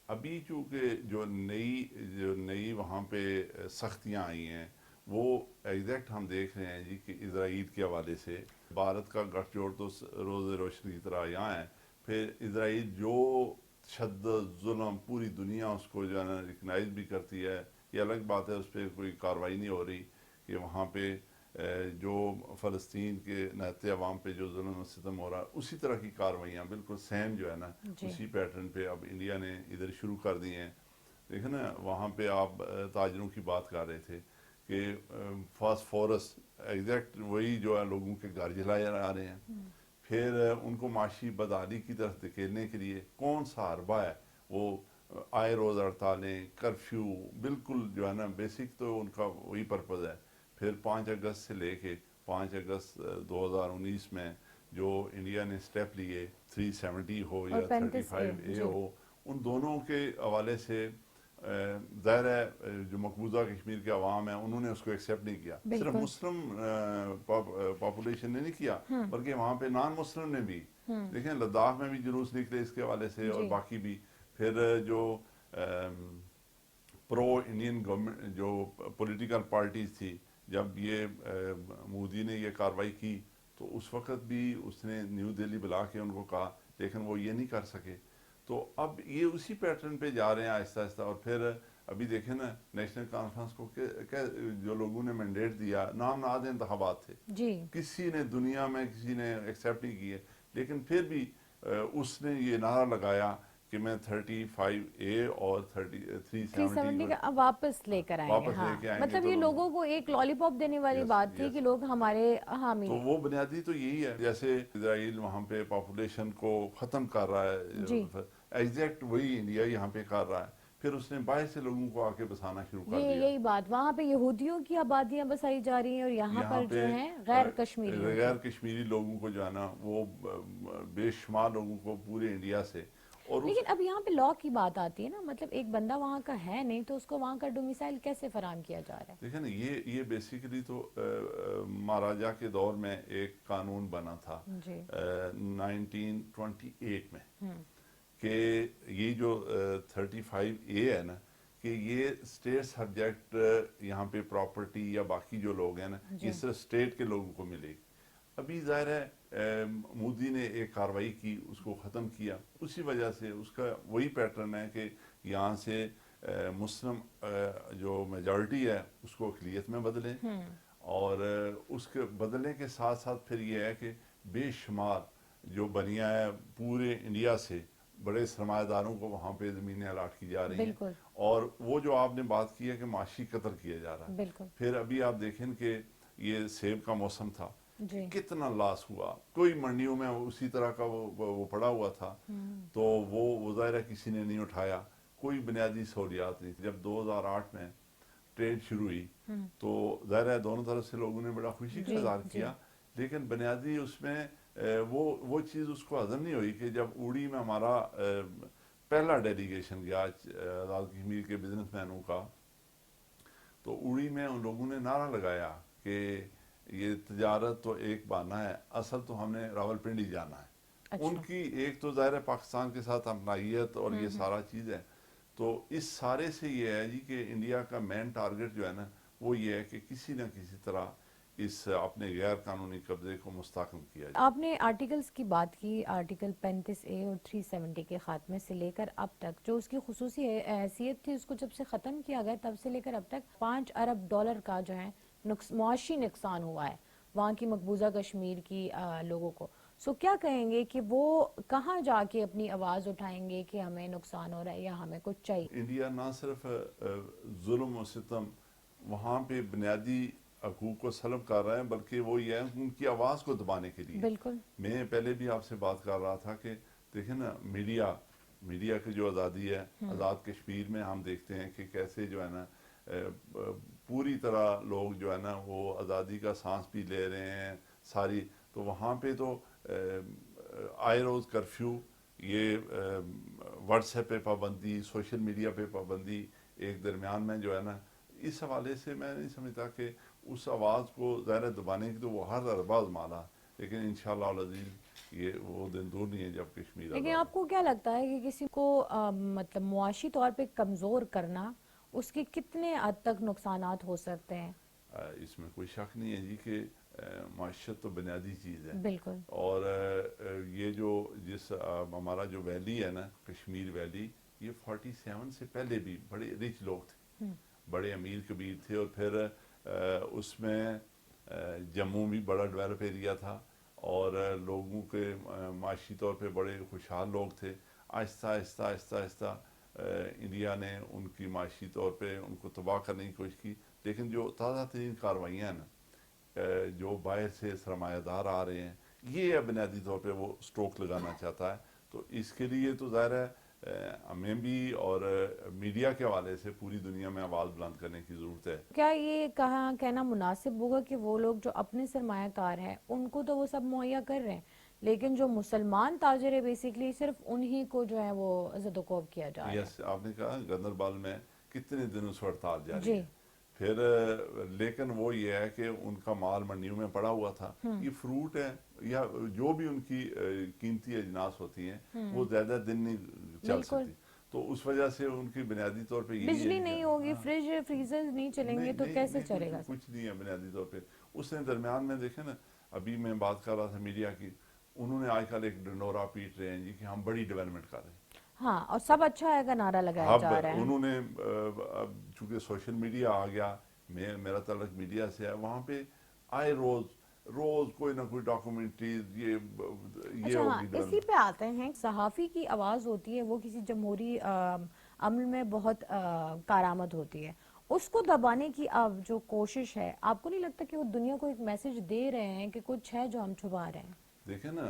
अभी चूँकि जो नई वहाँ पे सख्तियाँ आई हैं वो एग्जैक्ट हम देख रहे हैं जी कि इजराइल के हवाले से भारत का गठजोड़ तो रोज़ रोशनी की तरह यहाँ है, फिर इजराइल जो शद्दत जुल्म पूरी दुनिया उसको जो है ना रिकगनाइज भी करती है, ये अलग बात है उस पर कोई कार्रवाई नहीं हो रही कि वहाँ पे जो फ़लस्तीन के नहते अवाम पे जो जुल्म और सितम हो रहा है उसी तरह की कार्रवाइयाँ बिल्कुल सेम जो है ना उसी पैटर्न पे अब इंडिया ने इधर शुरू कर दी हैं। देखें ना, वहाँ पे आप ताजरों की बात कर रहे थे कि फास्फोरस एग्जैक्ट वही जो है लोगों के घर जलाए जा रहे हैं, फिर उनको माशी बदहाली की तरफ धकेलने के लिए कौन सा हरबा है वो आए रोज़ हड़तालें, कर्फ्यू, बिल्कुल जो है ना बेसिक तो उनका वही पर्पज़ है। फिर 5 अगस्त से लेके 5 अगस्त 2019 में जो इंडिया ने स्टेप लिए 370 हो या 35A हो, उन दोनों के हवाले से ज़ाहिर है जो मकबूजा कश्मीर के अवाम है उन्होंने उसको एक्सेप्ट नहीं किया। सिर्फ मुस्लिम पॉपुलेशन ने नहीं किया बल्कि वहाँ पे नॉन मुस्लिम ने भी। देखें लद्दाख में भी जुलूस निकले इसके हवाले से और बाकी भी। پھر جو پرو انڈین گورنمنٹ جو پولیٹیکل پارٹیز تھی، جب یہ مودی نے یہ کارروائی کی تو اس وقت بھی اس نے نیو دہلی بلا کے ان کو کہا، لیکن وہ یہ نہیں کر سکے. تو اب یہ اسی پیٹرن پہ جا رہے ہیں آہستہ آہستہ. اور پھر ابھی دیکھیں نا نیشنل کانفرنس کو جو لوگوں نے مینڈیٹ دیا، نام نہاد انتخابات تھے، جی کسی نے دنیا میں کسی نے ایکسیپٹ نہیں کیے، لیکن پھر بھی اس نے یہ نعرہ لگایا کہ میں 35A اور 370 کا اب واپس لے کر آئیں گے. واپس لے ہاں کے آئیں گے. مطلب تو یہ لوگوں کو ایک لالی پاپ دینے والی Yes, بات تھی yes. کہ لوگ ہمارے حامی. تو وہ بنیادی تو یہی ہے. جیسے اسرائیل وہاں پہ پاپولیشن کو ختم کر رہا ہے، جی. ایگزیکٹ وہی انڈیا یہاں پہ کر رہا ہے. پھر اس نے باہر سے لوگوں کو آ کے بسانا شروع کر دیا. یہی بات، وہاں پہ یہودیوں کی آبادیاں بسائی جا رہی ہیں اور یہاں پر جو ہیں غیر کشمیری غیر کشمیری لوگوں کو جو ہے نا وہ بے شمار لوگوں کو پورے انڈیا سے. اور لیکن اب یہاں پہ لا کی بات آتی ہے نا، مطلب ایک بندہ وہاں کا ہے نہیں تو اس کو وہاں کا ڈومیسائل کیسے فراہم کیا جا رہا ہے؟ دیکھیں نا یہ بیسیکلی تو مہاراجہ کے دور میں ایک قانون بنا تھا 1928 میں کہ یہ جو 35A ہے نا کہ یہ اسٹیٹ سبجیکٹ یہاں پہ پراپرٹی یا باقی جو لوگ ہیں نا یہ صرف اسٹیٹ کے لوگوں کو ملے گی. ابھی ظاہر ہے مودی نے ایک کارروائی کی، اس کو ختم کیا. اسی وجہ سے اس کا وہی پیٹرن ہے کہ یہاں سے مسلم جو میجورٹی ہے اس کو اقلیت میں بدلیں، اور اس کے بدلنے کے ساتھ ساتھ پھر یہ ہے کہ بے شمار جو بنیا ہے پورے انڈیا سے بڑے سرمایہ داروں کو وہاں پہ زمینیں الاٹ کی جا رہی ہیں. اور وہ جو آپ نے بات کی ہے کہ معاشی قتل کیا جا رہا ہے. پھر ابھی آپ دیکھیں کہ یہ سیب کا موسم تھا، کتنا لاس ہوا. کوئی منڈیوں میں اسی طرح کا وہ پڑا ہوا تھا، تو وہ ظاہر ہے کسی نے نہیں اٹھایا. کوئی بنیادی سہولیات نہیں تھی. جب 2008 میں ٹریڈ شروع ہوئی تو ظاہر ہے دونوں طرف سے لوگوں نے بڑا خوشی کا اظہار کیا، لیکن بنیادی اس میں وہ چیز اس کو ہضم نہیں ہوئی کہ جب اوڑی میں ہمارا پہلا ڈیلیگیشن گیا آزاد کشمیر کے بزنس مینوں کا، تو اوڑی میں ان لوگوں نے نعرہ لگایا کہ یہ تجارت تو ایک بہانہ ہے، اصل تو ہم نے راول پنڈی جانا ہے. ان کی ایک تو ظاہر ہے پاکستان کے ساتھ اپنائیت اور یہ سارا چیز ہے. تو اس سارے سے یہ ہے جی کہ انڈیا کا مین ٹارگٹ جو ہے نا وہ یہ ہے کہ کسی نہ کسی طرح اس اپنے غیر قانونی قبضے کو مستحکم کیا جائے. آپ نے آرٹیکلز کی بات کی، آرٹیکل 35A اور 370 کے خاتمے سے لے کر اب تک جو اس کی خصوصی حیثیت تھی اس کو جب سے ختم کیا گیا تب سے لے کر اب تک $5 ارب کا جو ہے معاشی نقصان ہوا ہے وہاں کی مقبوضہ کشمیر کی لوگوں کو. سو کیا کہیں گے کہ وہ کہاں جا کے اپنی آواز اٹھائیں گے کہ ہمیں نقصان ہو رہا ہے یا ہمیں کچھ چاہیے؟ انڈیا نہ صرف ظلم و ستم وہاں پہ بنیادی حقوق کو سلب کر رہا ہے، بلکہ وہ یہ ہے ان کی آواز کو دبانے کے لیے. بالکل. میں پہلے بھی آپ سے بات کر رہا تھا کہ دیکھیں نا میڈیا کی جو آزادی ہے، آزاد کشمیر میں ہم دیکھتے ہیں کہ کیسے جو ہے نا پوری طرح لوگ جو ہے نا وہ آزادی کا سانس بھی لے رہے ہیں ساری. تو وہاں پہ تو آئے روز کرفیو، یہ واٹس ایپ پہ پابندی، سوشل میڈیا پہ پابندی، ایک درمیان میں جو ہے نا اس حوالے سے میں نہیں سمجھتا کہ اس آواز کو ظاہر دبانے کی تو وہ ہر ارباز مالا، لیکن انشاءاللہ العزیز یہ وہ دن دور نہیں ہے جب کشمیر آزاد. لیکن آپ کو کیا لگتا ہے کہ کسی کو مطلب معاشی طور پہ کمزور کرنا اس کے کتنے حد تک نقصانات ہو سکتے ہیں؟ اس میں کوئی شک نہیں ہے جی کہ معاشت تو بنیادی چیز ہے. بالکل. اور یہ جو ہمارا جو ویلی ہے نا کشمیر ویلی، یہ 47 سے پہلے بھی بڑے ریچ لوگ تھے، بڑے امیر کبیر تھے. اور پھر اس میں جموں بھی بڑا ڈیولپ ایریا تھا اور لوگوں کے معاشی طور پہ بڑے خوشحال لوگ تھے. آہستہ آہستہ آہستہ آہستہ انڈیا نے ان کی معاشی طور پہ ان کو تباہ کرنے کی کوشش کی. لیکن جو تازہ ترین کارروائیاں ہیں نا جو باہر سے سرمایہ دار آ رہے ہیں، یہ بنیادی طور پہ وہ سٹروک لگانا چاہتا ہے. تو اس کے لیے تو ظاہر ہے ہمیں بھی اور میڈیا کے حوالے سے پوری دنیا میں آواز بلند کرنے کی ضرورت ہے. کیا یہ کہنا مناسب ہوگا کہ وہ لوگ جو اپنے سرمایہ کار ہیں ان کو تو وہ سب مہیا کر رہے ہیں، لیکن جو مسلمان تاجر ہے بیسیکلی صرف انہی کو جو ہے وہ زد و کوب کیا جا رہا ہے؟ یس، آپ نے کہا گاندربل میں کتنے دنوں سے ہڑتال جاری ہے. پھر لیکن وہ یہ ہے کہ ان کا مال منڈیوں میں پڑا ہوا تھا. یہ فروٹ ہے یا جو بھی ان کی قیمتی اجناس ہوتی ہیں وہ زیادہ دن نہیں چل سکتی. تو اس وجہ سے ان کی بنیادی طور پہ یہی بجلی ہے نہیں ہوگی، فریج فریزر نہیں چلیں گے تو کیسے چلے گا؟ کچھ نہیں ہے بنیادی طور پہ. اس نے درمیان میں دیکھیں نا، ابھی میں بات کر رہا تھا میڈیا کی، انہوں نے آج کل ایک ڈنڈورا پیٹ رہے ہیں جی کہ ہم بڑی ڈیولپمنٹ کر رہے ہیں. ہاں، اور سب اچھا ہے کا نعرہ لگایا اب جا رہا ہے. انہوں نے اب چونکہ سوشل میڈیا آ گیا، میرا تعلق میڈیا سے ہے، وہاں پہ آئے روز کوئی نہ کوئی ڈاکومنٹریز یہ اچھا ہاں، ہوگی اسی ڈیولپمنٹ. پہ آتے ہیں. صحافی کی آواز ہوتی ہے، وہ کسی جمہوری عمل میں بہت کارآمد ہوتی ہے. اس کو دبانے کی اب جو کوشش ہے، آپ کو نہیں لگتا کہ وہ دنیا کو ایک میسج دے رہے ہیں کہ کچھ ہے جو ہم چھپا رہے ہیں؟ دیکھیں نا،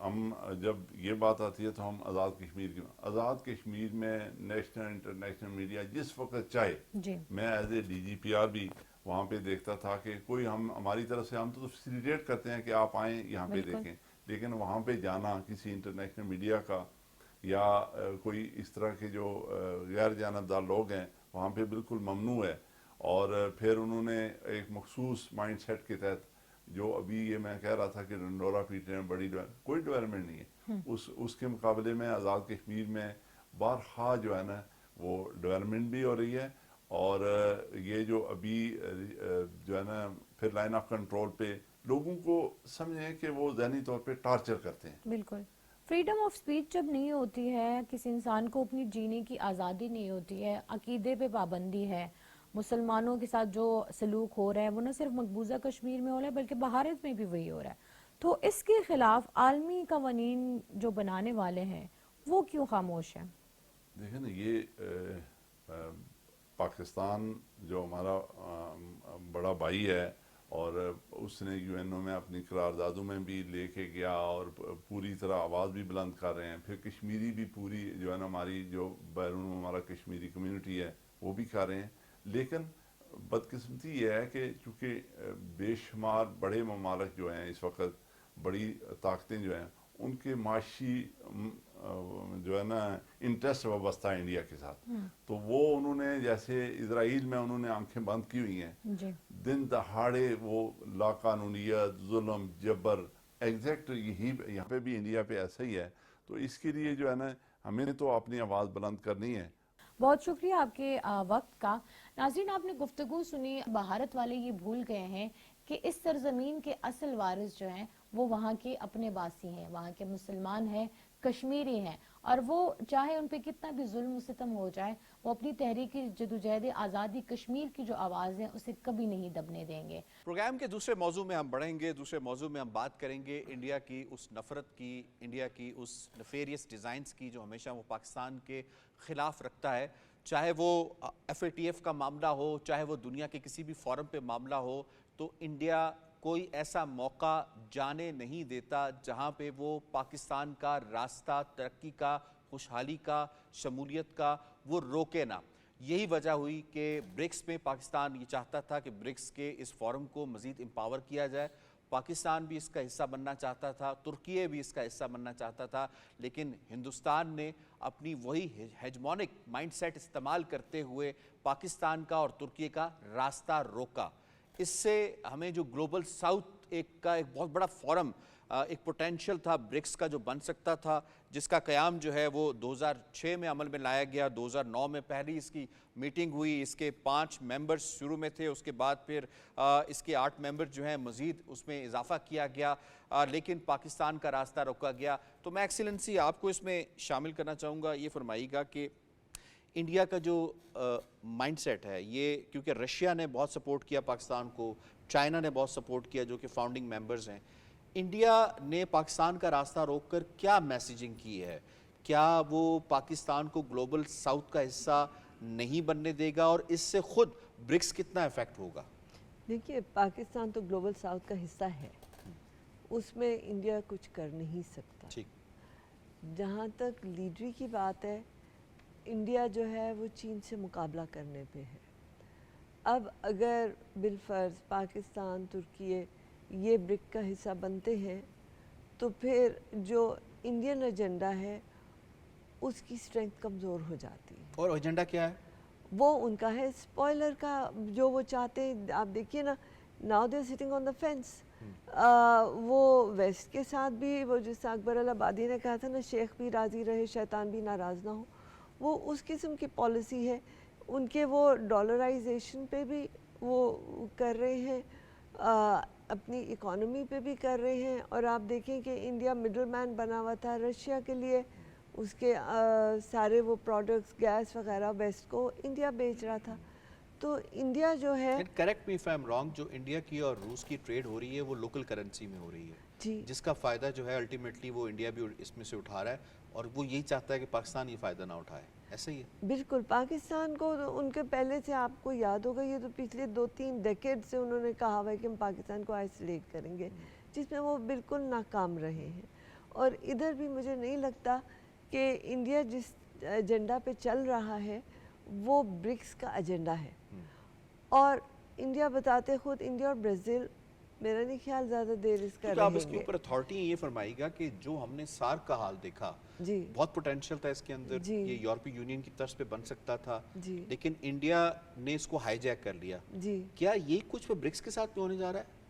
ہم جب یہ بات آتی ہے تو ہم آزاد کشمیر میں نیشنل انٹرنیشنل میڈیا جس وقت چاہے، جی میں as A D G P R بھی وہاں پہ دیکھتا تھا کہ کوئی ہماری طرف سے ہم تو فیسیلیٹیٹ کرتے ہیں کہ آپ آئیں یہاں پہ بالکل. دیکھیں، لیکن وہاں پہ جانا کسی انٹرنیشنل میڈیا کا یا کوئی اس طرح کے جو غیر جانبدار لوگ ہیں وہاں پہ بالکل ممنوع ہے. اور پھر انہوں نے ایک مخصوص مائنڈ سیٹ کے تحت، جو ابھی یہ میں کہہ رہا تھا کہ ڈنڈورا پیٹے میں کوئی ڈیولپمنٹ نہیں ہے، اس کے مقابلے میں آزاد کشمیر میں بارہا جو ہے نا وہ ڈیولپمنٹ بھی ہو رہی ہے. اور یہ جو ابھی جو ہے نا پھر لائن آف کنٹرول پہ لوگوں کو سمجھیں کہ وہ ذہنی طور پہ ٹارچر کرتے ہیں. بالکل. فریڈم آف سپیچ جب نہیں ہوتی ہے، کسی انسان کو اپنی جینے کی آزادی نہیں ہوتی ہے، عقیدے پہ پابندی ہے، مسلمانوں کے ساتھ جو سلوک ہو رہا ہے وہ نہ صرف مقبوضہ کشمیر میں ہو رہا ہے بلکہ بھارت میں بھی وہی ہو رہا ہے، تو اس کے خلاف عالمی قوانین جو بنانے والے ہیں وہ کیوں خاموش ہیں؟ دیکھیں نا، یہ پاکستان جو ہمارا بڑا بھائی ہے، اور اس نے یو این او میں اپنی قراردادوں میں بھی لے کے گیا اور پوری طرح آواز بھی بلند کر رہے ہیں. پھر کشمیری بھی پوری جو ہے نا ہماری جو بیرون ہمارا کشمیری کمیونٹی ہے وہ بھی کر رہے ہیں. لیکن بدقسمتی یہ ہے کہ چونکہ بے شمار بڑے ممالک جو ہیں اس وقت، بڑی طاقتیں جو ہیں، ان کے معاشی جو ہے نا انٹرسٹ وابستہ ہے انڈیا کے ساتھ، تو وہ انہوں نے جیسے اسرائیل میں انہوں نے آنکھیں بند کی ہوئی ہیں. جی دن دہاڑے وہ لا قانونیت، ظلم، جبر، ایگزیکٹ یہاں پہ بھی انڈیا پہ ایسا ہی ہے. تو اس کے لیے جو ہے نا ہمیں تو اپنی آواز بلند کرنی ہے. بہت شکریہ آپ کے وقت کا. ناظرین، آپ نے گفتگو سنی. بھارت والے یہ بھول گئے ہیں کہ اس سرزمین کے اصل وارث جو ہیں وہ وہاں کے اپنے واسی ہیں، وہاں کے مسلمان ہیں، کشمیری ہیں، اور وہ چاہے ان پہ کتنا بھی ظلم و ستم ہو جائے، وہ اپنی تحریک جدوجہد آزادی کشمیر کی جو آواز ہے اسے کبھی نہیں دبنے دیں گے. پروگرام کے دوسرے موضوع میں ہم بڑھیں گے. دوسرے موضوع میں ہم بات کریں گے انڈیا کی اس نفرت کی، انڈیا کی اس نفیریس ڈیزائنز کی جو ہمیشہ وہ پاکستان کے خلاف رکھتا ہے، چاہے وہ ایف اے ٹی ایف کا معاملہ ہو، چاہے وہ دنیا کے کسی بھی فورم پہ معاملہ ہو. تو انڈیا کوئی ایسا موقع جانے نہیں دیتا جہاں پہ وہ پاکستان کا راستہ ترقی کا، خوشحالی کا، شمولیت کا وہ روکے نہ. یہی وجہ ہوئی کہ برکس میں پاکستان یہ چاہتا تھا کہ برکس کے اس فورم کو مزید امپاور کیا جائے. پاکستان بھی اس کا حصہ بننا چاہتا تھا، ترکیہ بھی اس کا حصہ بننا چاہتا تھا، لیکن ہندوستان نے اپنی وہی ہیجمونک مائنڈ سیٹ استعمال کرتے ہوئے پاکستان کا اور ترکیہ کا راستہ روکا. اس سے ہمیں جو گلوبل ساؤتھ ایک بہت بڑا فورم، ایک پوٹینشل تھا برکس کا جو بن سکتا تھا، جس کا قیام جو ہے وہ 2006 میں عمل میں لایا گیا. 2009 میں پہلی اس کی میٹنگ ہوئی. اس کے 5 ممبرز شروع میں تھے، اس کے بعد پھر اس کے 8 ممبر جو ہیں مزید اس میں اضافہ کیا گیا، لیکن پاکستان کا راستہ روکا گیا. تو میں ایکسیلنسی آپ کو اس میں شامل کرنا چاہوں گا. یہ فرمائیے گا کہ انڈیا کا جو مائنڈ سیٹ ہے، یہ کیونکہ رشیا نے بہت سپورٹ کیا پاکستان کو، چائنا نے بہت سپورٹ کیا جو کہ فاؤنڈنگ ممبرز ہیں، انڈیا نے پاکستان کا راستہ روک کر کیا میسیجنگ کی ہے؟ کیا وہ پاکستان کو گلوبل ساؤتھ کا حصہ نہیں بننے دے گا، اور اس سے خود برکس کتنا افیکٹ ہوگا؟ دیکھیے، پاکستان تو گلوبل ساؤتھ کا حصہ ہے، اس میں انڈیا کچھ کر نہیں سکتا. ٹھیک. جہاں تک لیڈری کی بات ہے، انڈیا جو ہے وہ چین سے مقابلہ کرنے پہ ہے. اب اگر بالفرض پاکستان، ترکیہ یہ برک کا حصہ بنتے ہیں تو پھر جو انڈین ایجنڈا ہے اس کی اسٹرینتھ کمزور ہو جاتی ہے. اور ایجنڈا کیا ہے؟ وہ ان کا ہے اسپوائلر کا، جو وہ چاہتے ہیں. آپ دیکھیے نا، now they sitting on the fans. وہ ویسٹ کے ساتھ بھی، وہ جس اکبر الآبادی نے کہا تھا نا، شیخ بھی راضی رہے شیطان بھی ناراض نہ ہو، وہ اس قسم کی پالیسی ہے. ان کے وہ ڈالرائزیشن پہ بھی وہ کر رہے ہیں, اپنی اکانومی پہ بھی کر رہے ہیں. اور آپ دیکھیں کہ انڈیا مڈل مین بنا ہوا تھا رشیا کے لیے, اس کے سارے وہ پروڈکٹس گیس وغیرہ ویسٹ کو انڈیا بیچ رہا تھا. تو انڈیا جو ہے, correct me if I am wrong, جو انڈیا کی اور روس کی ٹریڈ ہو رہی ہے وہ لوکل کرنسی میں ہو رہی ہے, جی جس کا فائدہ جو ہے الٹیمیٹلی وہ انڈیا بھی اس میں سے اٹھا رہا ہے, اور وہ یہی چاہتا ہے کہ پاکستان یہ فائدہ نہ اٹھائے. ایسا ہی ہے بالکل. پاکستان کو ان کے پہلے سے آپ کو یاد ہوگا, یہ تو پچھلے 2-3 ڈیکیڈ سے انہوں نے کہا ہوا ہے کہ ہم پاکستان کو آئسولیٹ کریں گے, جس میں وہ بالکل ناکام رہے ہیں. اور ادھر بھی مجھے نہیں لگتا کہ انڈیا جس ایجنڈا پہ چل رہا ہے وہ برکس کا ایجنڈا ہے. اور انڈیا بتاتے خود, انڈیا اور برازیل میرا نہیں خیال زیادہ دیر اس کا کیونکہ آپ اس رہیں کے گے. اوپر اتھارٹی یہ فرمائی گا کہ جو ہم نے سارک کا حال دیکھا, جی بہت پوٹینشیل تھا اس کے اندر, جی. یہ یورپی یونین کی طرز پہ بن سکتا تھا, جی لیکن انڈیا نے اس کو ہائی جیک کر لیا. جی. کیا یہ کچھ برکس کے ساتھ بھی ہونے جا رہا ہے؟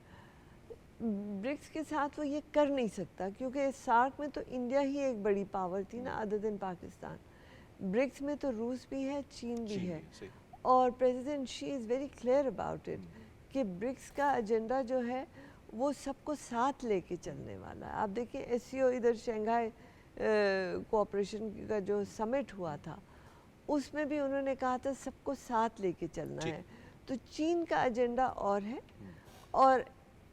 برکس کے ساتھ وہ یہ کر نہیں سکتا, کیونکہ سارک میں تو انڈیا ہی ایک بڑی پاور تھی نا ادر دین پاکستان. برکس میں تو روس بھی ہے, چین بھی ہے, اور president she is very clear about it کہ برکس کا ایجنڈا جو ہے وہ سب کو ساتھ لے کے چلنے والا ہے. آپ دیکھیں ایس سی او ادھر شنگھائی کوآپریشن کا جو سمٹ ہوا تھا, اس میں بھی انہوں نے کہا تھا سب کو ساتھ لے کے چلنا ہے. تو چین کا ایجنڈا اور ہے, اور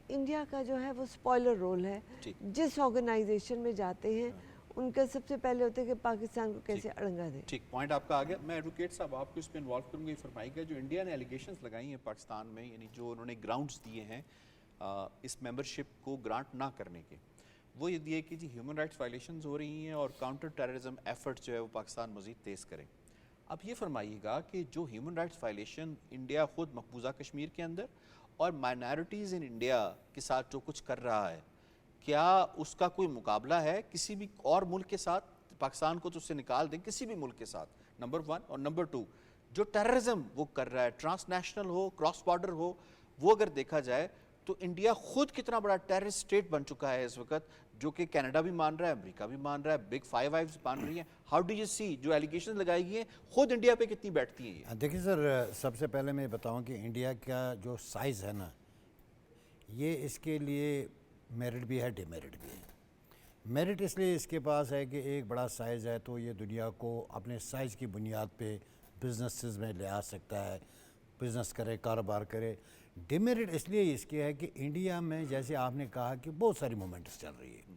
انڈیا کا جو ہے وہ سپوائلر رول ہے. جس آرگنائزیشن میں جاتے ہیں ان کا سب سے پہلے ہوتا ہے کہ پاکستان کو کیسے اڑنگا دیں. ٹھیک, پوائنٹ آپ کا آ گیا. میں ایڈوکیٹ صاحب آپ کو اس پہ انوالو کروں گا. یہ فرمائی گا جو انڈیا نے ایلیگیشنز لگائی ہیں پاکستان میں, یعنی جو انہوں نے گراؤنڈز دیے ہیں اس ممبرشپ کو گرانٹ نہ کرنے کے, وہ یہ دیے کہ جی ہیومن رائٹس وائلیشنز ہو رہی ہیں اور کاؤنٹر ٹیررزم ایفرٹ جو ہے وہ پاکستان مزید تیز کرے. اب یہ فرمائیے گا کہ جو ہیومن رائٹس وائلیشن انڈیا خود مقبوضہ کشمیر کے اندر اور مائنارٹیز ان انڈیا کے ساتھ جو کچھ کر رہا ہے, کیا اس کا کوئی مقابلہ ہے کسی بھی اور ملک کے ساتھ؟ پاکستان کو تو اس سے نکال دیں, کسی بھی ملک کے ساتھ, نمبر 1. اور نمبر 2, جو ٹیررزم وہ کر رہا ہے, ٹرانس نیشنل ہو, کراس بارڈر ہو, وہ اگر دیکھا جائے تو انڈیا خود کتنا بڑا ٹیررسٹ اسٹیٹ بن چکا ہے اس وقت, جو کہ کینیڈا بھی مان رہا ہے, امریکہ بھی مان رہا ہے, بگ فائیو آئیز مان رہی ہیں. ہاؤ ڈو یو سی جو ایلیگیشن لگائی گئی ہیں خود انڈیا پہ کتنی بیٹھتی ہیں یہ؟ دیکھیں سر, سب سے پہلے میں بتاؤں کہ انڈیا کا جو سائز ہے نا, یہ اس کے لیے میرٹ بھی ہے, ڈیمیرٹ بھی ہے. میرٹ اس لیے اس کے پاس ہے کہ ایک بڑا سائز ہے تو یہ دنیا کو اپنے سائز کی بنیاد پہ بزنسز میں لے آ سکتا ہے, بزنس کرے, کاروبار کرے. ڈیمیرٹ اس لیے اس کی ہے کہ انڈیا میں جیسے آپ نے کہا کہ بہت ساری مومنٹس چل رہی ہے,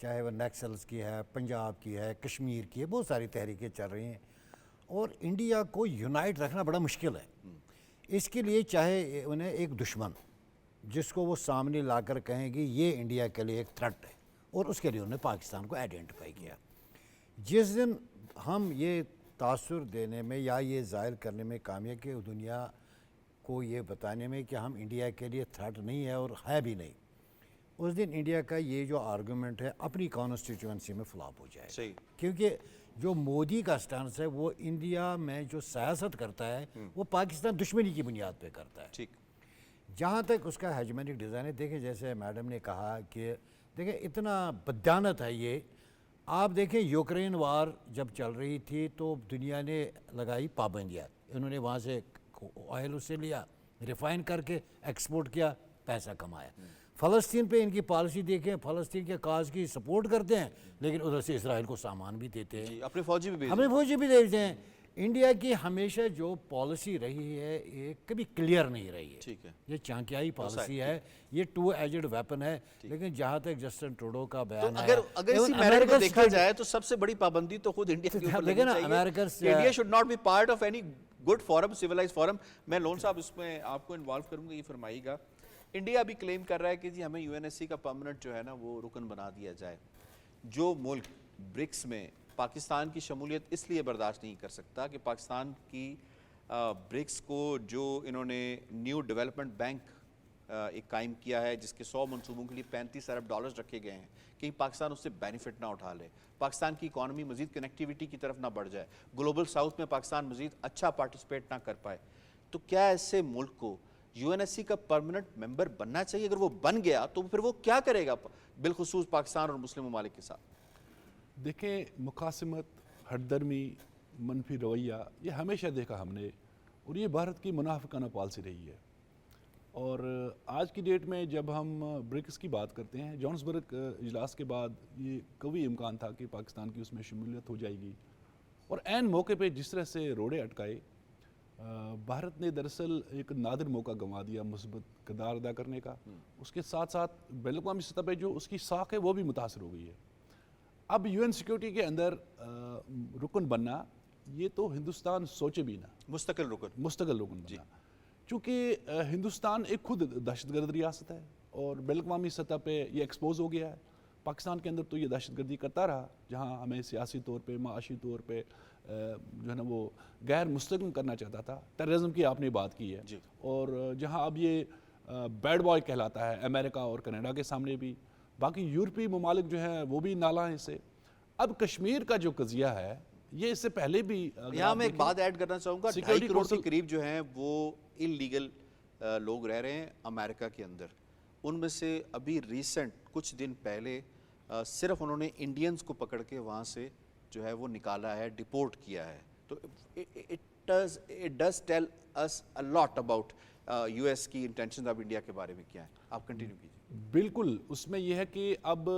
چاہے وہ نیکسلز کی ہے, پنجاب کی ہے, کشمیر کی ہے, بہت ساری تحریکیں چل رہی ہیں, اور انڈیا کو یونائٹ رکھنا بڑا مشکل ہے. اس کے لیے چاہے انہیں ایک دشمن جس کو وہ سامنے لا کر کہیں گے یہ انڈیا کے لیے ایک تھریٹ ہے, اور اس کے لیے انہوں نے پاکستان کو آئیڈینٹیفائی کیا. جس دن ہم یہ تاثر دینے میں یا یہ ظاہر کرنے میں کامیاب کہ دنیا کو یہ بتانے میں کہ ہم انڈیا کے لیے تھریٹ نہیں ہے اور ہے بھی نہیں, اس دن انڈیا کا یہ جو آرگومنٹ ہے اپنی کانسٹیچوئنسی میں فلاپ ہو جائے. صحیح. کیونکہ جو مودی کا سٹانس ہے وہ انڈیا میں جو سیاست کرتا ہے وہ پاکستان دشمنی کی بنیاد پہ کرتا ہے. ٹھیک. جہاں تک اس کا ہیجمنک ڈیزائن ہے, دیکھیں جیسے میڈم نے کہا کہ دیکھیں اتنا بدانت ہے یہ. آپ دیکھیں یوکرین وار جب چل رہی تھی تو دنیا نے لگائی پابندیاں, انہوں نے وہاں سے آئل اس سے لیا, ریفائن کر کے ایکسپورٹ کیا, پیسہ کمایا. فلسطین پہ ان کی پالیسی دیکھیں, فلسطین کے کاز کی سپورٹ کرتے ہیں لیکن ادھر سے اسرائیل کو سامان بھی دیتے ہیں, اپنے فوجی بھی ہمیں فوجی بھی دیتے ہیں. انڈیا کی ہمیشہ جو پالیسی رہی ہے یہ کبھی کلیئر نہیں رہی ہے. ٹھیک ہے. یہ چانکیائی پالیسی ہے, یہ 2 ایجڈ ویپن ہے. لیکن جہاں تک جسٹن ٹروڈو کا بیان ہے, اگر اسی میرٹ کو دیکھا جائے تو سب سے بڑی پابندی تو خود انڈیا کے اوپر لگنی چاہیے. India should not be part of any good forum, civilized forum. میں لون صاحب اس میں آپ کو انوالو کروں گا. یہ فرمائیے گا, انڈیا بھی کلیم کر رہا ہے کہ جی ہمیں یو این ایس سی کا پرماننٹ جو ہے نا وہ رکن بنا دیا جائے. جو ملک برکس میں پاکستان کی شمولیت اس لیے برداشت نہیں کر سکتا کہ پاکستان کی برکس کو جو انہوں نے نیو ڈیولپمنٹ بینک ایک قائم کیا ہے جس کے 100 منصوبوں کے لیے $35 ارب رکھے گئے ہیں, کہیں پاکستان اس سے بینیفٹ نہ اٹھا لے, پاکستان کی اکانومی مزید کنیکٹیوٹی کی طرف نہ بڑھ جائے, گلوبل ساؤتھ میں پاکستان مزید اچھا پارٹیسپیٹ نہ کر پائے, تو کیا ایسے ملک کو یو این ایس سی کا پرماننٹ ممبر بننا چاہیے؟ اگر وہ بن گیا تو پھر وہ کیا کرے گا بالخصوص پاکستان اور مسلم ممالک کے ساتھ؟ دیکھیں, مقاسمت हटदर्मी, मनफी रवैया ये हमेशा देखा हमने, और ये भारत की मुनाफिकाना पॉलिसी रही है। और आज की डेट में जब हम ब्रिक्स की बात करते हैं, जोहान्सबर्ग इजलास के बाद ये कभी इम्कान था कि पाकिस्तान की उसमें शमूलियत हो जाएगी, और ऐन मौके पे जिस तरह से रोड़े अटकाए, भारत ने दरअसल एक नादिर मौका गंवा दिया मुस्बत किरदार अदा करने का। उसके साथ साथ बैन अवी सतह पे जो उसकी साख है वो भी मुतासर हो गई है। अब UN सिक्योरिटी के अंदर रुकन बनना, ये तो हिंदुस्तान सोचे भी ना, मुस्तकिल रुकन बनना, चूँकि हिंदुस्तान एक खुद दहशतगर्द रियासत है और बैन अवी सतह पे ये एक्सपोज हो गया है। पाकिस्तान के अंदर तो ये दहशतगर्दी करता रहा, जहाँ हमें सियासी तौर पे, माशी तौर पे जो है ना वो गैर मुस्तक़िम करना चाहता था। टेररिज्म की आपने बात की है, और जहाँ अब ये बैड बॉय कहलाता है अमेरिका और कनाडा के सामने भी, बाकी यूरोपीय ममालिक जो हैं वो भी नाला है इससे। अब कश्मीर का जो कज़िया है ये इससे पहले भी, यहाँ मैं एक बात ऐड करना चाहूँगा, 2.5 करोड़ के करीब जो हैं वो इलीगल लोग रह रहे हैं अमेरिका के अंदर। उनमें से अभी रिसेंट कुछ दिन पहले सिर्फ उन्होंने इंडियंस को पकड़ के वहाँ से जो है वो निकाला है, डिपोर्ट किया है। तो it does tell us a lot about US की इंटेंशन ऑफ इंडिया के बारे में क्या है। आप कंटिन्यू कीजिए। बिल्कुल, उसमें यह है कि अब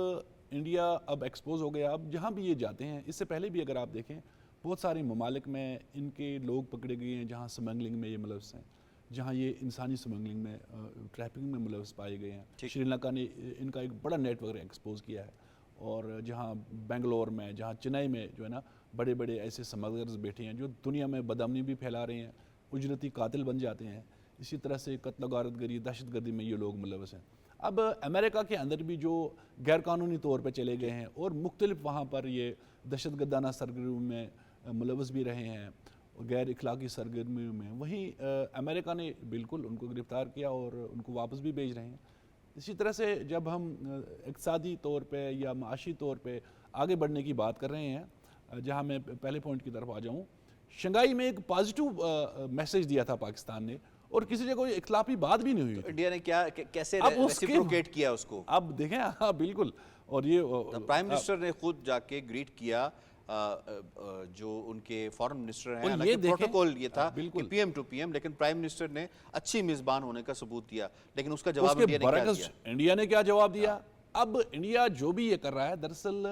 इंडिया अब एक्सपोज हो गया। अब जहाँ भी ये जाते हैं, इससे पहले भी अगर आप देखें बहुत सारे ममालिक में इनके लोग पकड़े गए हैं जहाँ स्मगलिंग में ये मुलव्वस हैं, जहाँ ये इंसानी स्मगलिंग में, ट्रैफिकिंग में मुलव्वस पाए गए हैं। श्रीलंका ने इनका एक बड़ा नेटवर्क एक्सपोज किया है, और जहाँ बेंगलोर में, जहाँ चेन्नई में जो है ना बड़े बड़े ऐसे स्मगलर्स बैठे हैं जो दुनिया में बदअमनी भी फैला रहे हैं, उजरती कातिल बन जाते हैं। इसी तरह से कत्ल गारतगरी, दहशतगर्दी में ये लोग मुलव्वस हैं। अब अमेरिका के अंदर भी जो गैरकानूनी तौर पर चले गए हैं और मुख्तलिफ वहाँ पर ये दहशतगर्दाना सरगर्मियों में मुलव्वस भी रहे हैं, गैर इखलाकी सरगर्मियों में, वहीं अमेरिका ने बिल्कुल उनको गिरफ़्तार किया और उनको वापस भी भेज रहे हैं। इसी तरह से जब हम इक़्तिसादी तौर पे या माशी तौर पे आगे बढ़ने की बात कर रहे हैं, जहाँ मैं पहले पॉइंट की तरफ आ जाऊँ, शंघाई में एक पॉजिटिव मैसेज दिया था पाकिस्तान ने, और किसी जगह कोई इख्लाफी बात भी नहीं हुई। इंडिया ने क्या कैसे अब रेसिप्रोकेट किया उसको? अब देखें, हाँ बिल्कुल, और ये प्राइम मिनिस्टर ने खुद जाके ग्रीट किया जो उनके फॉरेन मिनिस्टर हैं। हालांकि प्रोटोकॉल ये था कि PM to PM, लेकिन प्राइम मिनिस्टर ने अच्छी मेजबान होने का सबूत दिया, लेकिन उसका जवाब इंडिया ने क्या दिया? इंडिया ने क्या जवाब दिया? अब इंडिया जो भी ये कर रहा है, दरअसल